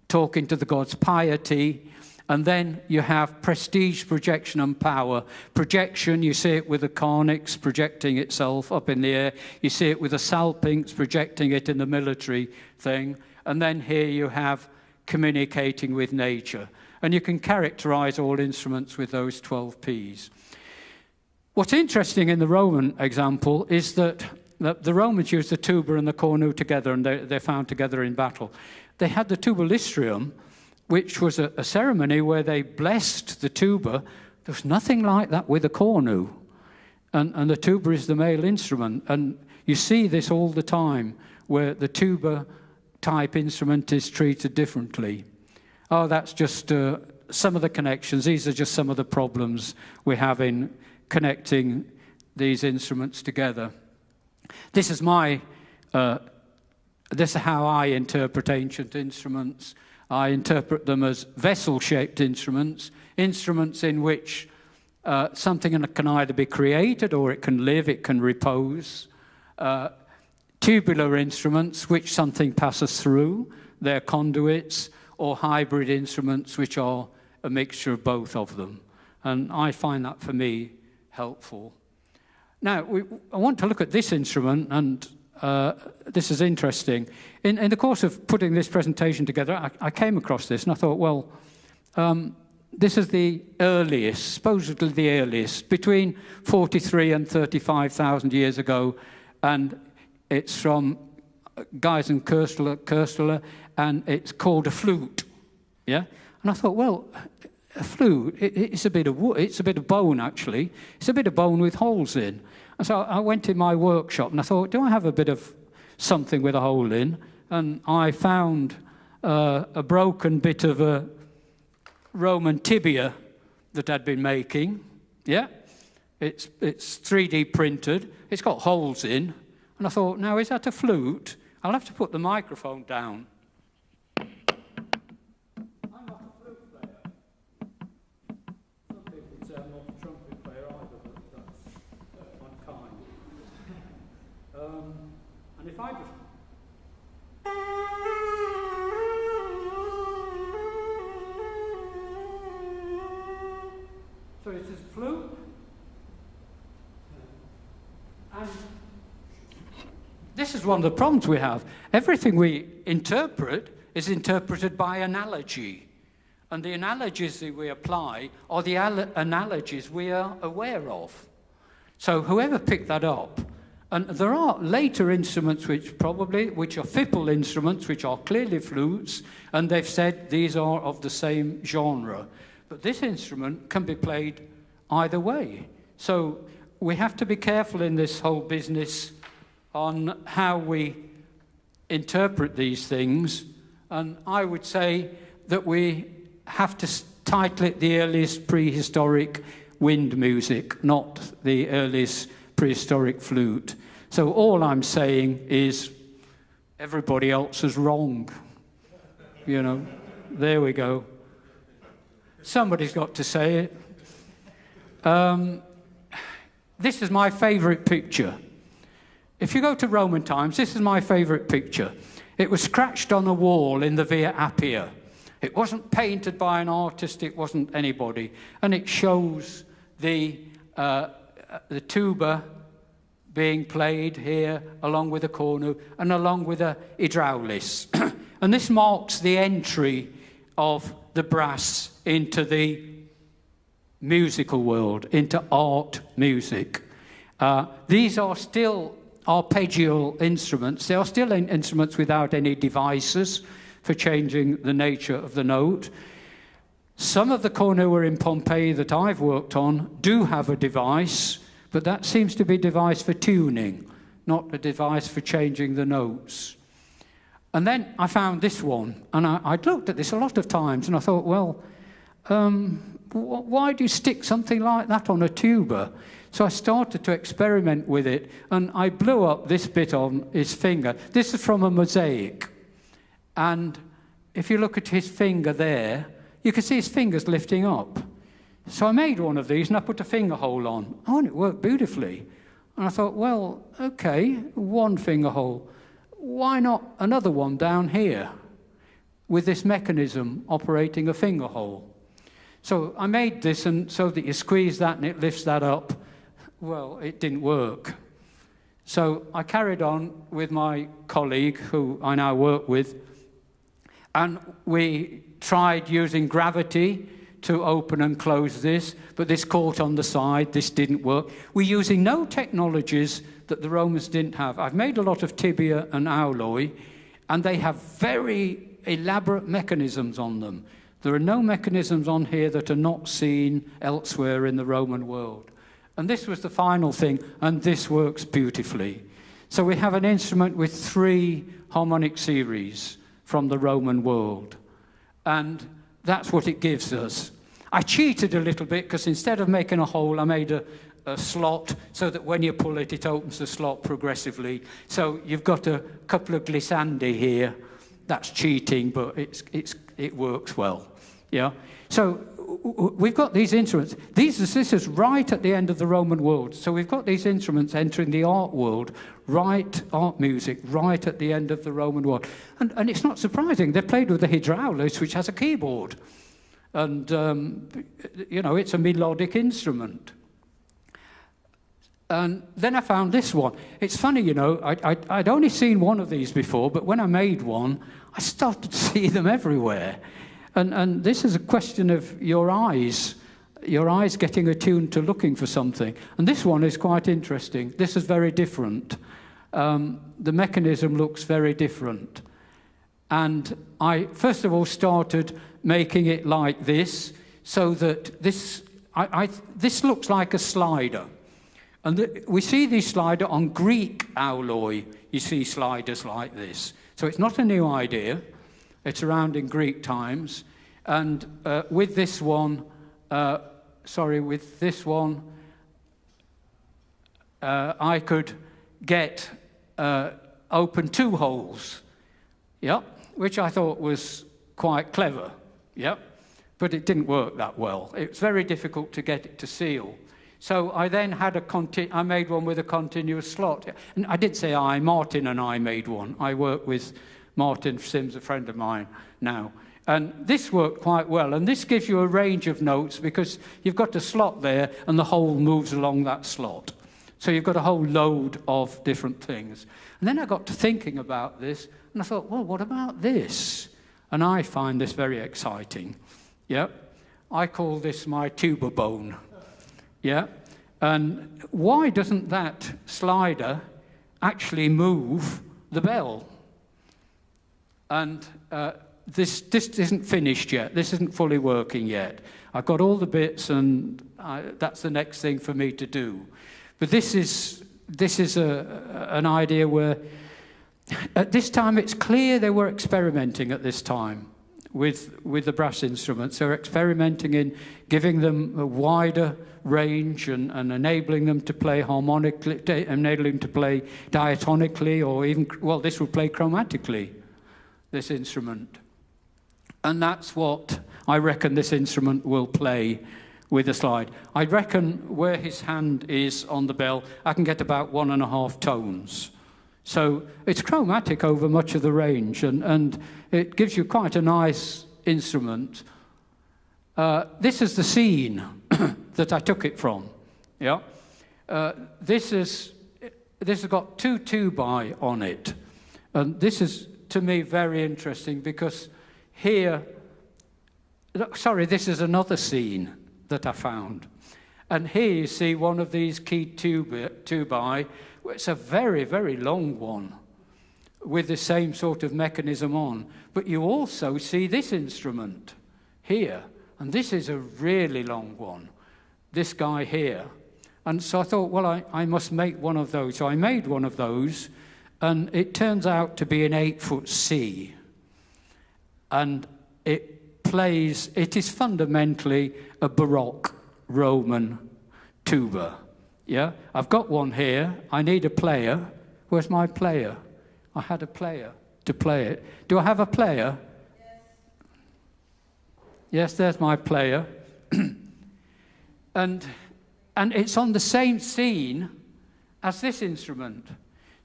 talking to the gods, piety. And then you have prestige, projection, and power. Projection, you see it with the Karnyx projecting itself up in the air. You see it with the salpinx projecting it in the military thing. And then here you have communicating with nature. And you can characterize all instruments with those 12 Ps. What's interesting in the Roman example is that the Romans used the tuba and the cornu together, and they're found together in battle. They had the tubalistrium, which was a ceremony where they blessed the tuba. There was nothing like that with the cornu. And the tuba is the male instrument. And you see this all the time, where the tuba-type instrument is treated differently. Oh, that's just some of the connections. These are just some of the problems we have in connecting these instruments together. This is this is how I interpret ancient instruments. I interpret them as vessel-shaped instruments, instruments in which something can either be created or it can live, it can repose. Tubular instruments, which something passes through, they're conduits, or hybrid instruments, which are a mixture of both of them. And I find that, for me, helpful. Now, I want to look at this instrument, and this is interesting. In the course of putting this presentation together, I came across this, and I thought, well, this is the earliest, supposedly the earliest, between 43 and 35,000 years ago, and it's from Geissenkloesterle, and it's called a flute. Yeah, and I thought, well, a flute, it's a bit of wood, it's a bit of bone actually. It's a bit of bone with holes in. And so I went in my workshop and I thought, do I have a bit of something with a hole in? And I found a broken bit of a Roman tibia that I'd been making. Yeah, it's 3D printed. It's got holes in. And I thought, now is that a flute? I'll have to put the microphone down. I'm not a flute player. Some people say I'm not a trumpet player either, but that's unkind. And if I just... So it's a flute. And this is one of the problems we have. Everything we interpret is interpreted by analogy. And the analogies that we apply are the analogies we are aware of. So whoever picked that up, and there are later instruments which are fipple instruments, which are clearly flutes, and they've said these are of the same genre. But this instrument can be played either way. So we have to be careful in this whole business on how we interpret these things. And I would say that we have to title it the earliest prehistoric wind music, not the earliest prehistoric flute. So all I'm saying is everybody else is wrong. You know, there we go. Somebody's got to say it. This is my favourite picture. If you go to Roman times, this is my favourite picture. It was scratched on a wall in the Via Appia. It wasn't painted by an artist, it wasn't anybody. And it shows the tuba being played here, along with a cornu, and along with a hydraulis. And this marks the entry of the brass into the musical world, into art music. These are still arpeggial instruments. They are still instruments without any devices for changing the nature of the note. Some of the cornua in Pompeii that I've worked on do have a device, but that seems to be a device for tuning, not a device for changing the notes. And then I found this one, and I'd looked at this a lot of times, and I thought, well, why do you stick something like that on a tuba? So I started to experiment with it, and I blew up this bit on his finger. This is from a mosaic. And if you look at his finger there, you can see his fingers lifting up. So I made one of these, and I put a finger hole on. Oh, and it worked beautifully. And I thought, well, okay, one finger hole. Why not another one down here with this mechanism operating a finger hole? So I made this, and so that you squeeze that and it lifts that up. Well, it didn't work. So I carried on with my colleague, who I now work with, and we tried using gravity to open and close this, but this caught on the side. This didn't work. We're using no technologies that the Romans didn't have. I've made a lot of tibia and alloy, and they have very elaborate mechanisms on them. There are no mechanisms on here that are not seen elsewhere in the Roman world. And this was the final thing, and this works beautifully. So we have an instrument with 3 harmonic series from the Roman world. And that's what it gives us. I cheated a little bit, because instead of making a hole, I made a slot, so that when you pull it, it opens the slot progressively. So you've got a couple of glissandi here. That's cheating, but it works well. Yeah. So we've got these instruments. This is right at the end of the Roman world. So we've got these instruments entering the art world, art music, right at the end of the Roman world. And it's not surprising. They played with the hydraulis, which has a keyboard. And, it's a melodic instrument. And then I found this one. It's funny, I'd only seen one of these before, but when I made one, I started to see them everywhere. And this is a question of your eyes getting attuned to looking for something. And this one is quite interesting. This is very different. The mechanism looks very different. And I, first of all, started making it like this, so that this looks like a slider. And we see these sliders on Greek alloy. You see sliders like this. So it's not a new idea. It's around in Greek times. And with this one, I could get open 2 holes, which I thought was quite clever, but it didn't work that well. It was very difficult to get it to seal. So I then had I made one with a continuous slot. And I did say Martin and I made one. I work with Martin Sims, a friend of mine now. And this worked quite well. And this gives you a range of notes, because you've got a slot there and the hole moves along that slot. So you've got a whole load of different things. And then I got to thinking about this, and I thought, well, what about this? And I find this very exciting. I call this my tuba bone. And why doesn't that slider actually move the bell? And this isn't finished yet. This isn't fully working yet. I've got all the bits, and that's the next thing for me to do. But this is an idea where, at this time, it's clear they were experimenting at this time with the brass instruments. They were experimenting in giving them a wider range and enabling them to play harmonically, enabling them to play diatonically, or even, this would play chromatically, this instrument. And that's what I reckon this instrument will play with a slide. I reckon where his hand is on the bell, I can get about 1.5 tones. So it's chromatic over much of the range, and it gives you quite a nice instrument. This is the scene that I took it from. This has got 2 tubae on it, and this is, to me, very interesting, because here, this is another scene that I found. And here you see one of these keyed tubae. It's a very, very long one with the same sort of mechanism on. But you also see this instrument here. And this is a really long one, this guy here. And so I thought, well, I must make one of those. So I made one of those, and it turns out to be an 8-foot C. And it is fundamentally a Baroque Roman tuba. I've got one here. I need a player. Where's my player? I had a player to play it. Do I have a player? Yes, there's my player. And it's on the same scene as this instrument.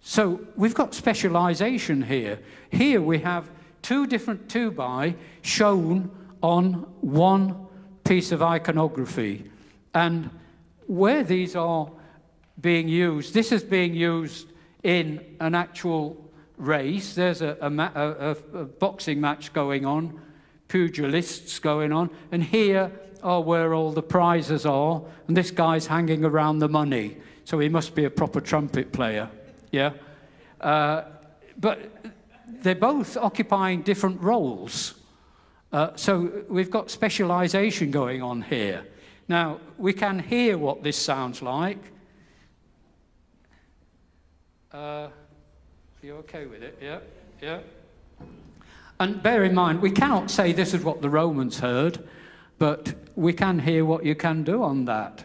So we've got specialization here. Here we have 2 different tubae shown on one piece of iconography. And where these are being used, this is being used in an actual race. There's a boxing match going on, pugilists going on, and here are where all the prizes are, and this guy's hanging around the money. so he must be a proper trumpet player, yeah? But they're both occupying different roles. So we've got specialization going on here. Now, we can hear what this sounds like. You okay with it? Yeah, yeah. And bear in mind, we cannot say this is what the Romans heard, but we can hear what you can do on that.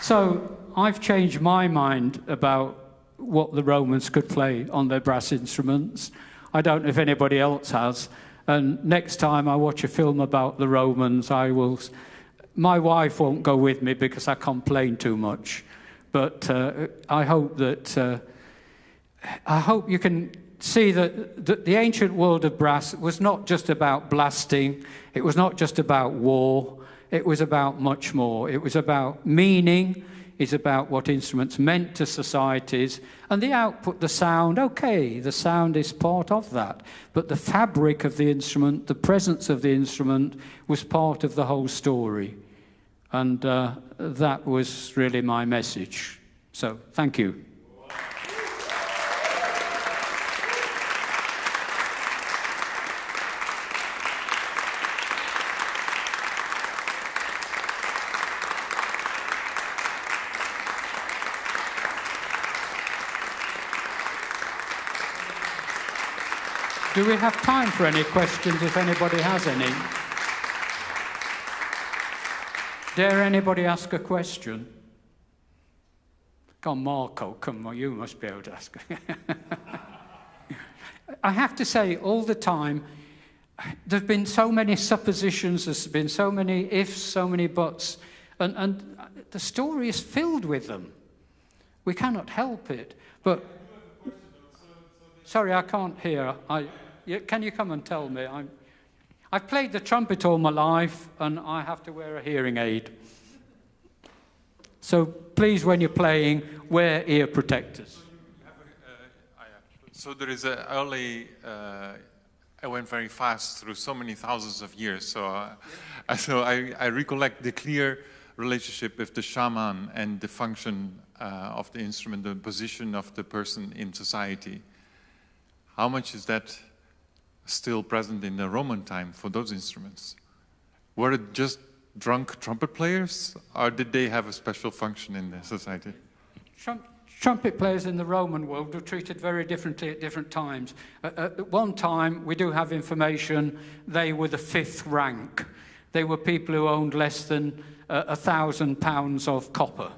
So I've changed my mind about what the Romans could play on their brass instruments. I don't know if anybody else has. And next time I watch a film about the Romans, my wife won't go with me because I complain too much. But I hope you can see that the ancient world of brass was not just about blasting. It was not just about war. It was about much more. It was about meaning. It's about what instruments meant to societies. And the output, the sound, okay, the sound is part of that. But the fabric of the instrument, the presence of the instrument, was part of the whole story. And that was really my message. So, thank you. Do we have time for any questions, if anybody has any? Dare anybody ask a question? Come on, Marco, come on, you must be able to ask. I have to say, all the time, there have been so many suppositions, there's been so many ifs, so many buts, and the story is filled with them. We cannot help it. But sorry, I can't hear. Can you come and tell me? I've played the trumpet all my life, and I have to wear a hearing aid. So please, when you're playing, wear ear protectors. So there is a early... I went very fast through so many thousands of years, so I recollect the clear relationship with the shaman and the function of the instrument, the position of the person in society. How much is that still present in the Roman time for those instruments? Were it just drunk trumpet players, or did they have a special function in the society? Trumpet players in the Roman world were treated very differently at different times. At one time, we do have information, they were the fifth rank. They were people who owned less than £1,000 of copper.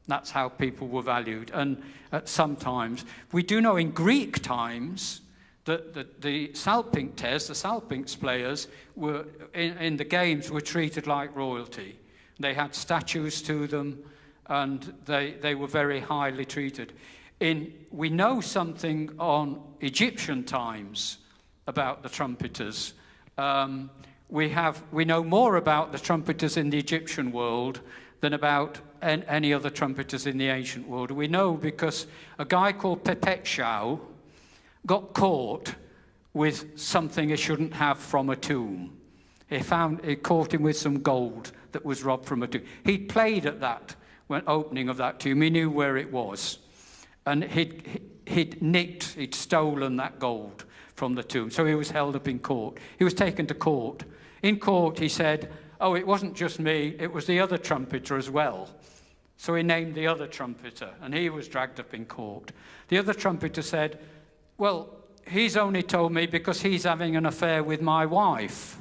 That's how people were valued. And at some times, we do know in Greek times that the salpinctes, the salpinx players, were in the games were treated like royalty. They had statues to them, and they were very highly treated. We know something on Egyptian times about the trumpeters. We know more about the trumpeters in the Egyptian world than about any other trumpeters in the ancient world. We know because a guy called Pepetchau got caught with something he shouldn't have from a tomb. He caught him with some gold that was robbed from a tomb. He'd played at that opening of that tomb. He knew where it was. And he'd stolen that gold from the tomb. So he was held up in court. He was taken to court In court, he said, oh, it wasn't just me, it was the other trumpeter as well. So he named the other trumpeter, and he was dragged up in court. The other trumpeter said, well, he's only told me because he's having an affair with my wife.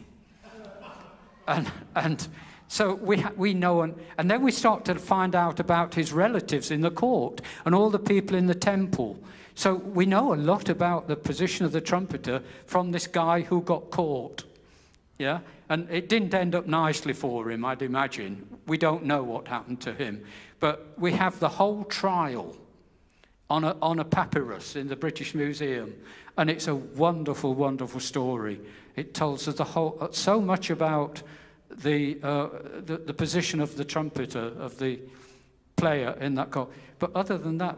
and so we know, and then we start to find out about his relatives in the court and all the people in the temple. So we know a lot about the position of the trumpeter from this guy who got caught. Yeah, and it didn't end up nicely for him, I'd imagine. We don't know what happened to him. But we have the whole trial on a papyrus in the British Museum. And it's a wonderful, wonderful story. It tells us so much about the position of the trumpeter, of the player in that call. But other than that,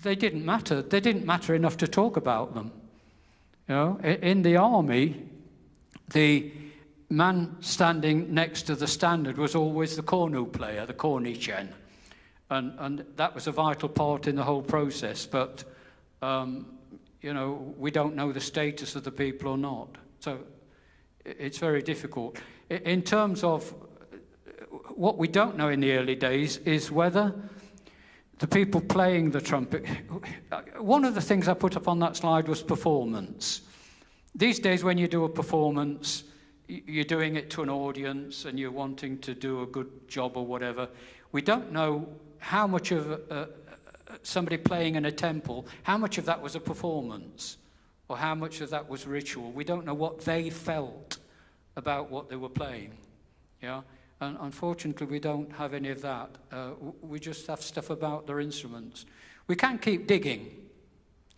they didn't matter. They didn't matter enough to talk about them. You know, in the army, the man standing next to the standard was always the cornu player, the cornichen. And that was a vital part in the whole process. But, you know, we don't know the status of the people or not. So it's very difficult. In terms of what we don't know in the early days is whether the people playing the trumpet... One of the things I put up on that slide was performance. These days, when you do a performance, you're doing it to an audience and you're wanting to do a good job or whatever. We don't know how much of somebody playing in a temple, how much of that was a performance or how much of that was ritual. We don't know what they felt about what they were playing. Yeah, and unfortunately, we don't have any of that. We just have stuff about their instruments. We can keep digging,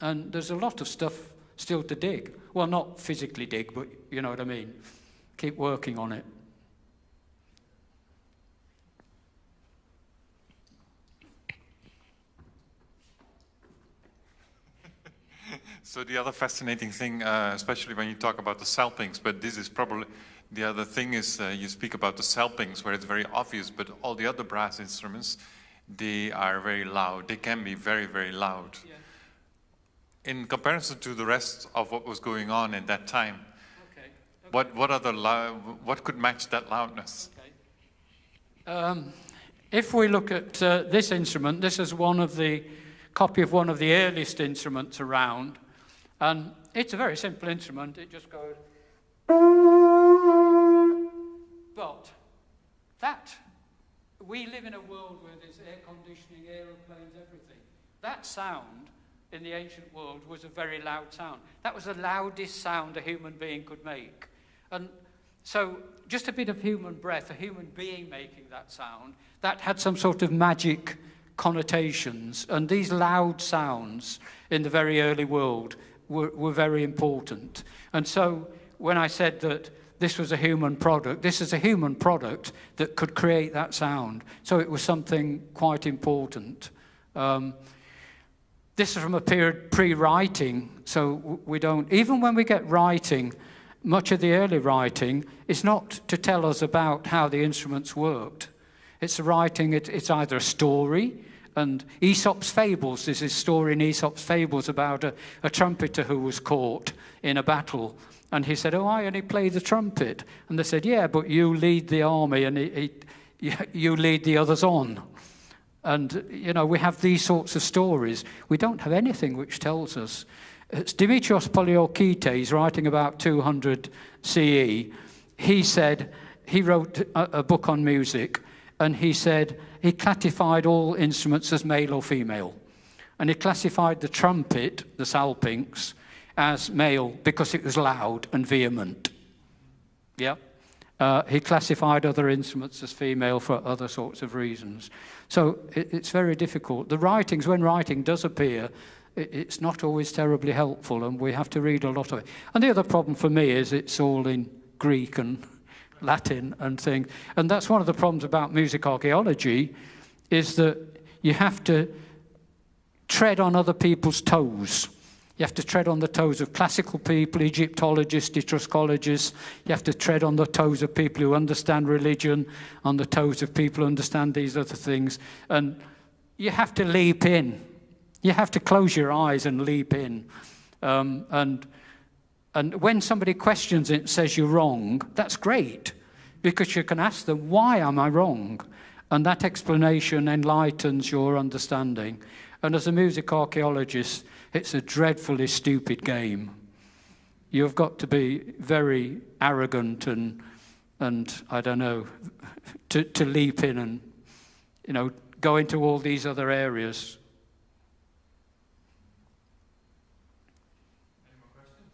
and there's a lot of stuff still to dig. Well, not physically dig, but you know what I mean. Keep working on it. So the other fascinating thing, especially when you talk about the salpings, but this is probably the other thing is you speak about the salpings where it's very obvious, but all the other brass instruments, they are very loud. They can be very, very loud. Yeah. In comparison to the rest of what was going on in that time, okay. What could match that loudness? Okay. If we look at this instrument, this is copy of one of the earliest instruments around, and it's a very simple instrument. It just goes. But we live in a world where there's air conditioning, aeroplanes, everything. That sound in the ancient world was a very loud sound. That was the loudest sound a human being could make. And so just a bit of human breath, a human being making that sound, that had some sort of magic connotations. And these loud sounds in the very early world were very important. And so when I said that this was a human product, this is a human product that could create that sound. So it was something quite important. This is from a period pre-writing, so we don't... Even when we get writing, much of the early writing is not to tell us about how the instruments worked. It's writing, it's either a story, and Aesop's Fables, there's this story in Aesop's Fables about a trumpeter who was caught in a battle. And he said, oh, I only play the trumpet. And they said, yeah, but you lead the army and you lead the others on. And, you know, we have these sorts of stories. We don't have anything which tells us. It's Dimitrios Poliorketes, writing about 200 CE. He said, he wrote a book on music, and he said he classified all instruments as male or female. And he classified the trumpet, the salpinx, as male because it was loud and vehement. Yeah. He classified other instruments as female for other sorts of reasons. So it's very difficult. The writings, when writing does appear, it's not always terribly helpful, and we have to read a lot of it. And the other problem for me is it's all in Greek and Latin and things. And that's one of the problems about music archaeology, is that you have to tread on other people's toes. You have to tread on the toes of classical people, Egyptologists, Etruscologists. You have to tread on the toes of people who understand religion, on the toes of people who understand these other things. And you have to leap in. You have to close your eyes and leap in. And And when somebody questions it and says you're wrong, that's great, because you can ask them, why am I wrong? And that explanation enlightens your understanding. And as a music archaeologist, it's a dreadfully stupid game. You've got to be very arrogant and I don't know, to leap in and, you know, go into all these other areas. Any more questions?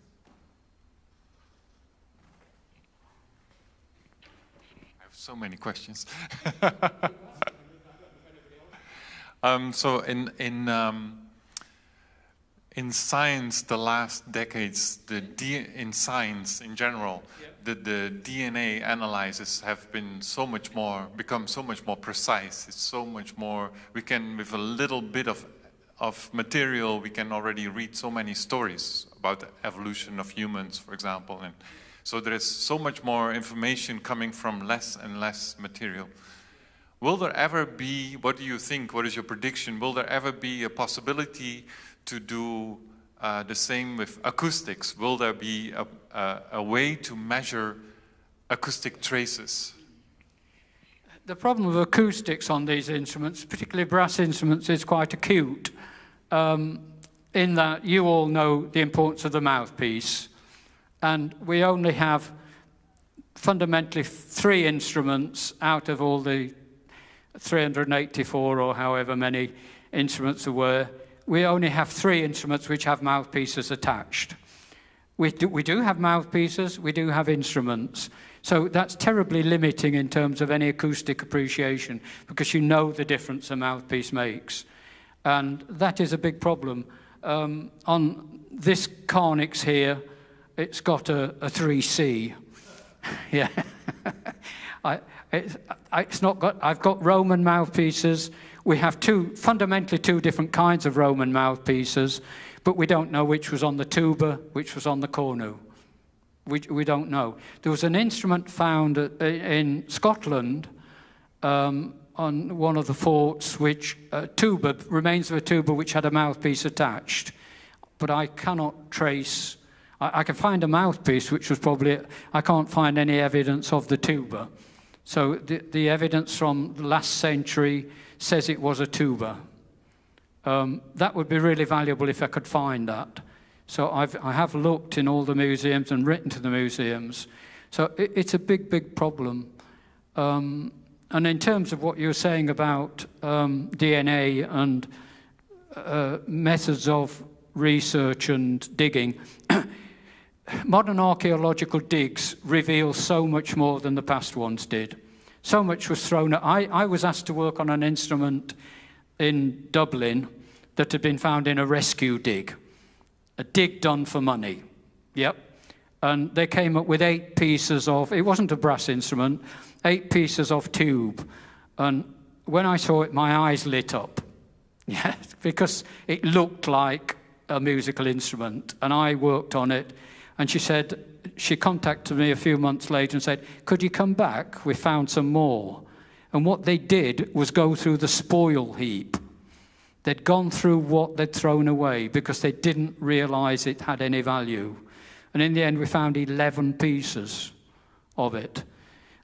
I have so many questions. So in science, the last decades, in science in general, the DNA analyses have been become so much more precise. It's so much more, we can, with a little bit of material, we can already read so many stories about the evolution of humans, for example. And so there is so much more information coming from less and less material. Will there ever be, what do you think, what is your prediction, will there ever be a possibility to do the same with acoustics? Will there be a way to measure acoustic traces? The problem with acoustics on these instruments, particularly brass instruments, is quite acute, in that you all know the importance of the mouthpiece, and we only have fundamentally 3 instruments out of all the 384 or however many instruments there were. We only have 3 instruments which have mouthpieces attached. We do have mouthpieces, we do have instruments. So that's terribly limiting in terms of any acoustic appreciation, because you know the difference a mouthpiece makes. And that is a big problem. On this Karnyx here, it's got a 3C. Yeah. It's not got, I've got Roman mouthpieces. We have fundamentally two different kinds of Roman mouthpieces, but we don't know which was on the tuba, which was on the cornu. We don't know. There was an instrument found in Scotland on one of the forts, which remains of a tuba which had a mouthpiece attached, but I cannot trace. I can find a mouthpiece which was probably, I can't find any evidence of the tuba. So the evidence from the last century says it was a tuba. That would be really valuable if I could find that. So I have looked in all the museums and written to the museums. So it's a big, big problem. And in terms of what you were saying about DNA and methods of research and digging, modern archaeological digs reveal so much more than the past ones did. So much was thrown at. I was asked to work on an instrument in Dublin that had been found in a rescue dig. A dig done for money. Yep. And they came up with 8 pieces of, it wasn't a brass instrument, 8 pieces of tube. And when I saw it, my eyes lit up. Yeah, because it looked like a musical instrument. And I worked on it. And she contacted me a few months later and said, could you come back? We found some more. And what they did was go through the spoil heap. They'd gone through what they'd thrown away because they didn't realize it had any value. And in the end, we found 11 pieces of it.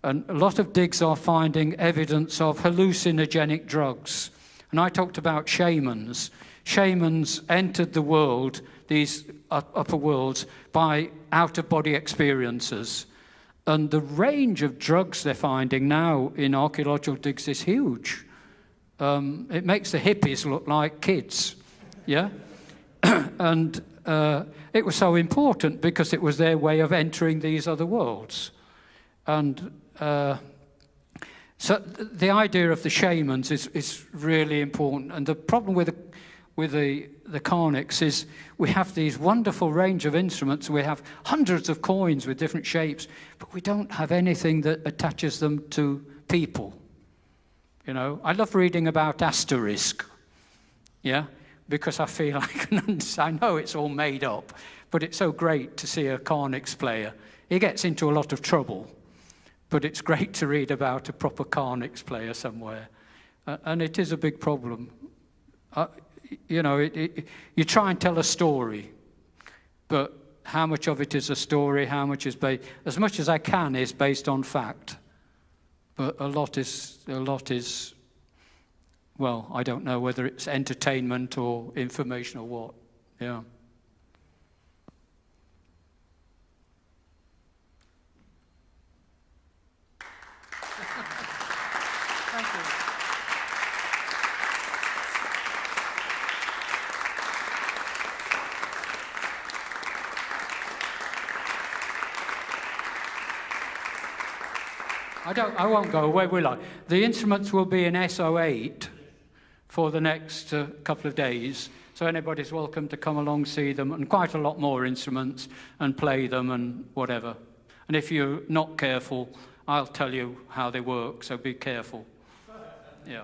And a lot of digs are finding evidence of hallucinogenic drugs. And I talked about shamans. Shamans entered the world, these upper worlds, by out-of-body experiences. And the range of drugs they're finding now in archaeological digs is huge. It makes the hippies look like kids, yeah? And it was so important because it was their way of entering these other worlds. And so the idea of the shamans is really important. And the problem with the Karnyx is we have these wonderful range of instruments. We have hundreds of coins with different shapes, but we don't have anything that attaches them to people. You know, I love reading about asterisk, yeah, because I feel I can understand. I know it's all made up, but it's so great to see a Karnyx player. He gets into a lot of trouble, but it's great to read about a proper Karnyx player somewhere. And it is a big problem. You know, you try and tell a story, but how much of it is a story, how much is based, as much as I can is based on fact. But a lot is, well, I don't know whether it's entertainment or information or what, yeah. Thank you. I won't go away, will I? The instruments will be in SO8 for the next couple of days, so anybody's welcome to come along, see them, and quite a lot more instruments, and play them and whatever. And if you're not careful, I'll tell you how they work, so be careful. Yeah.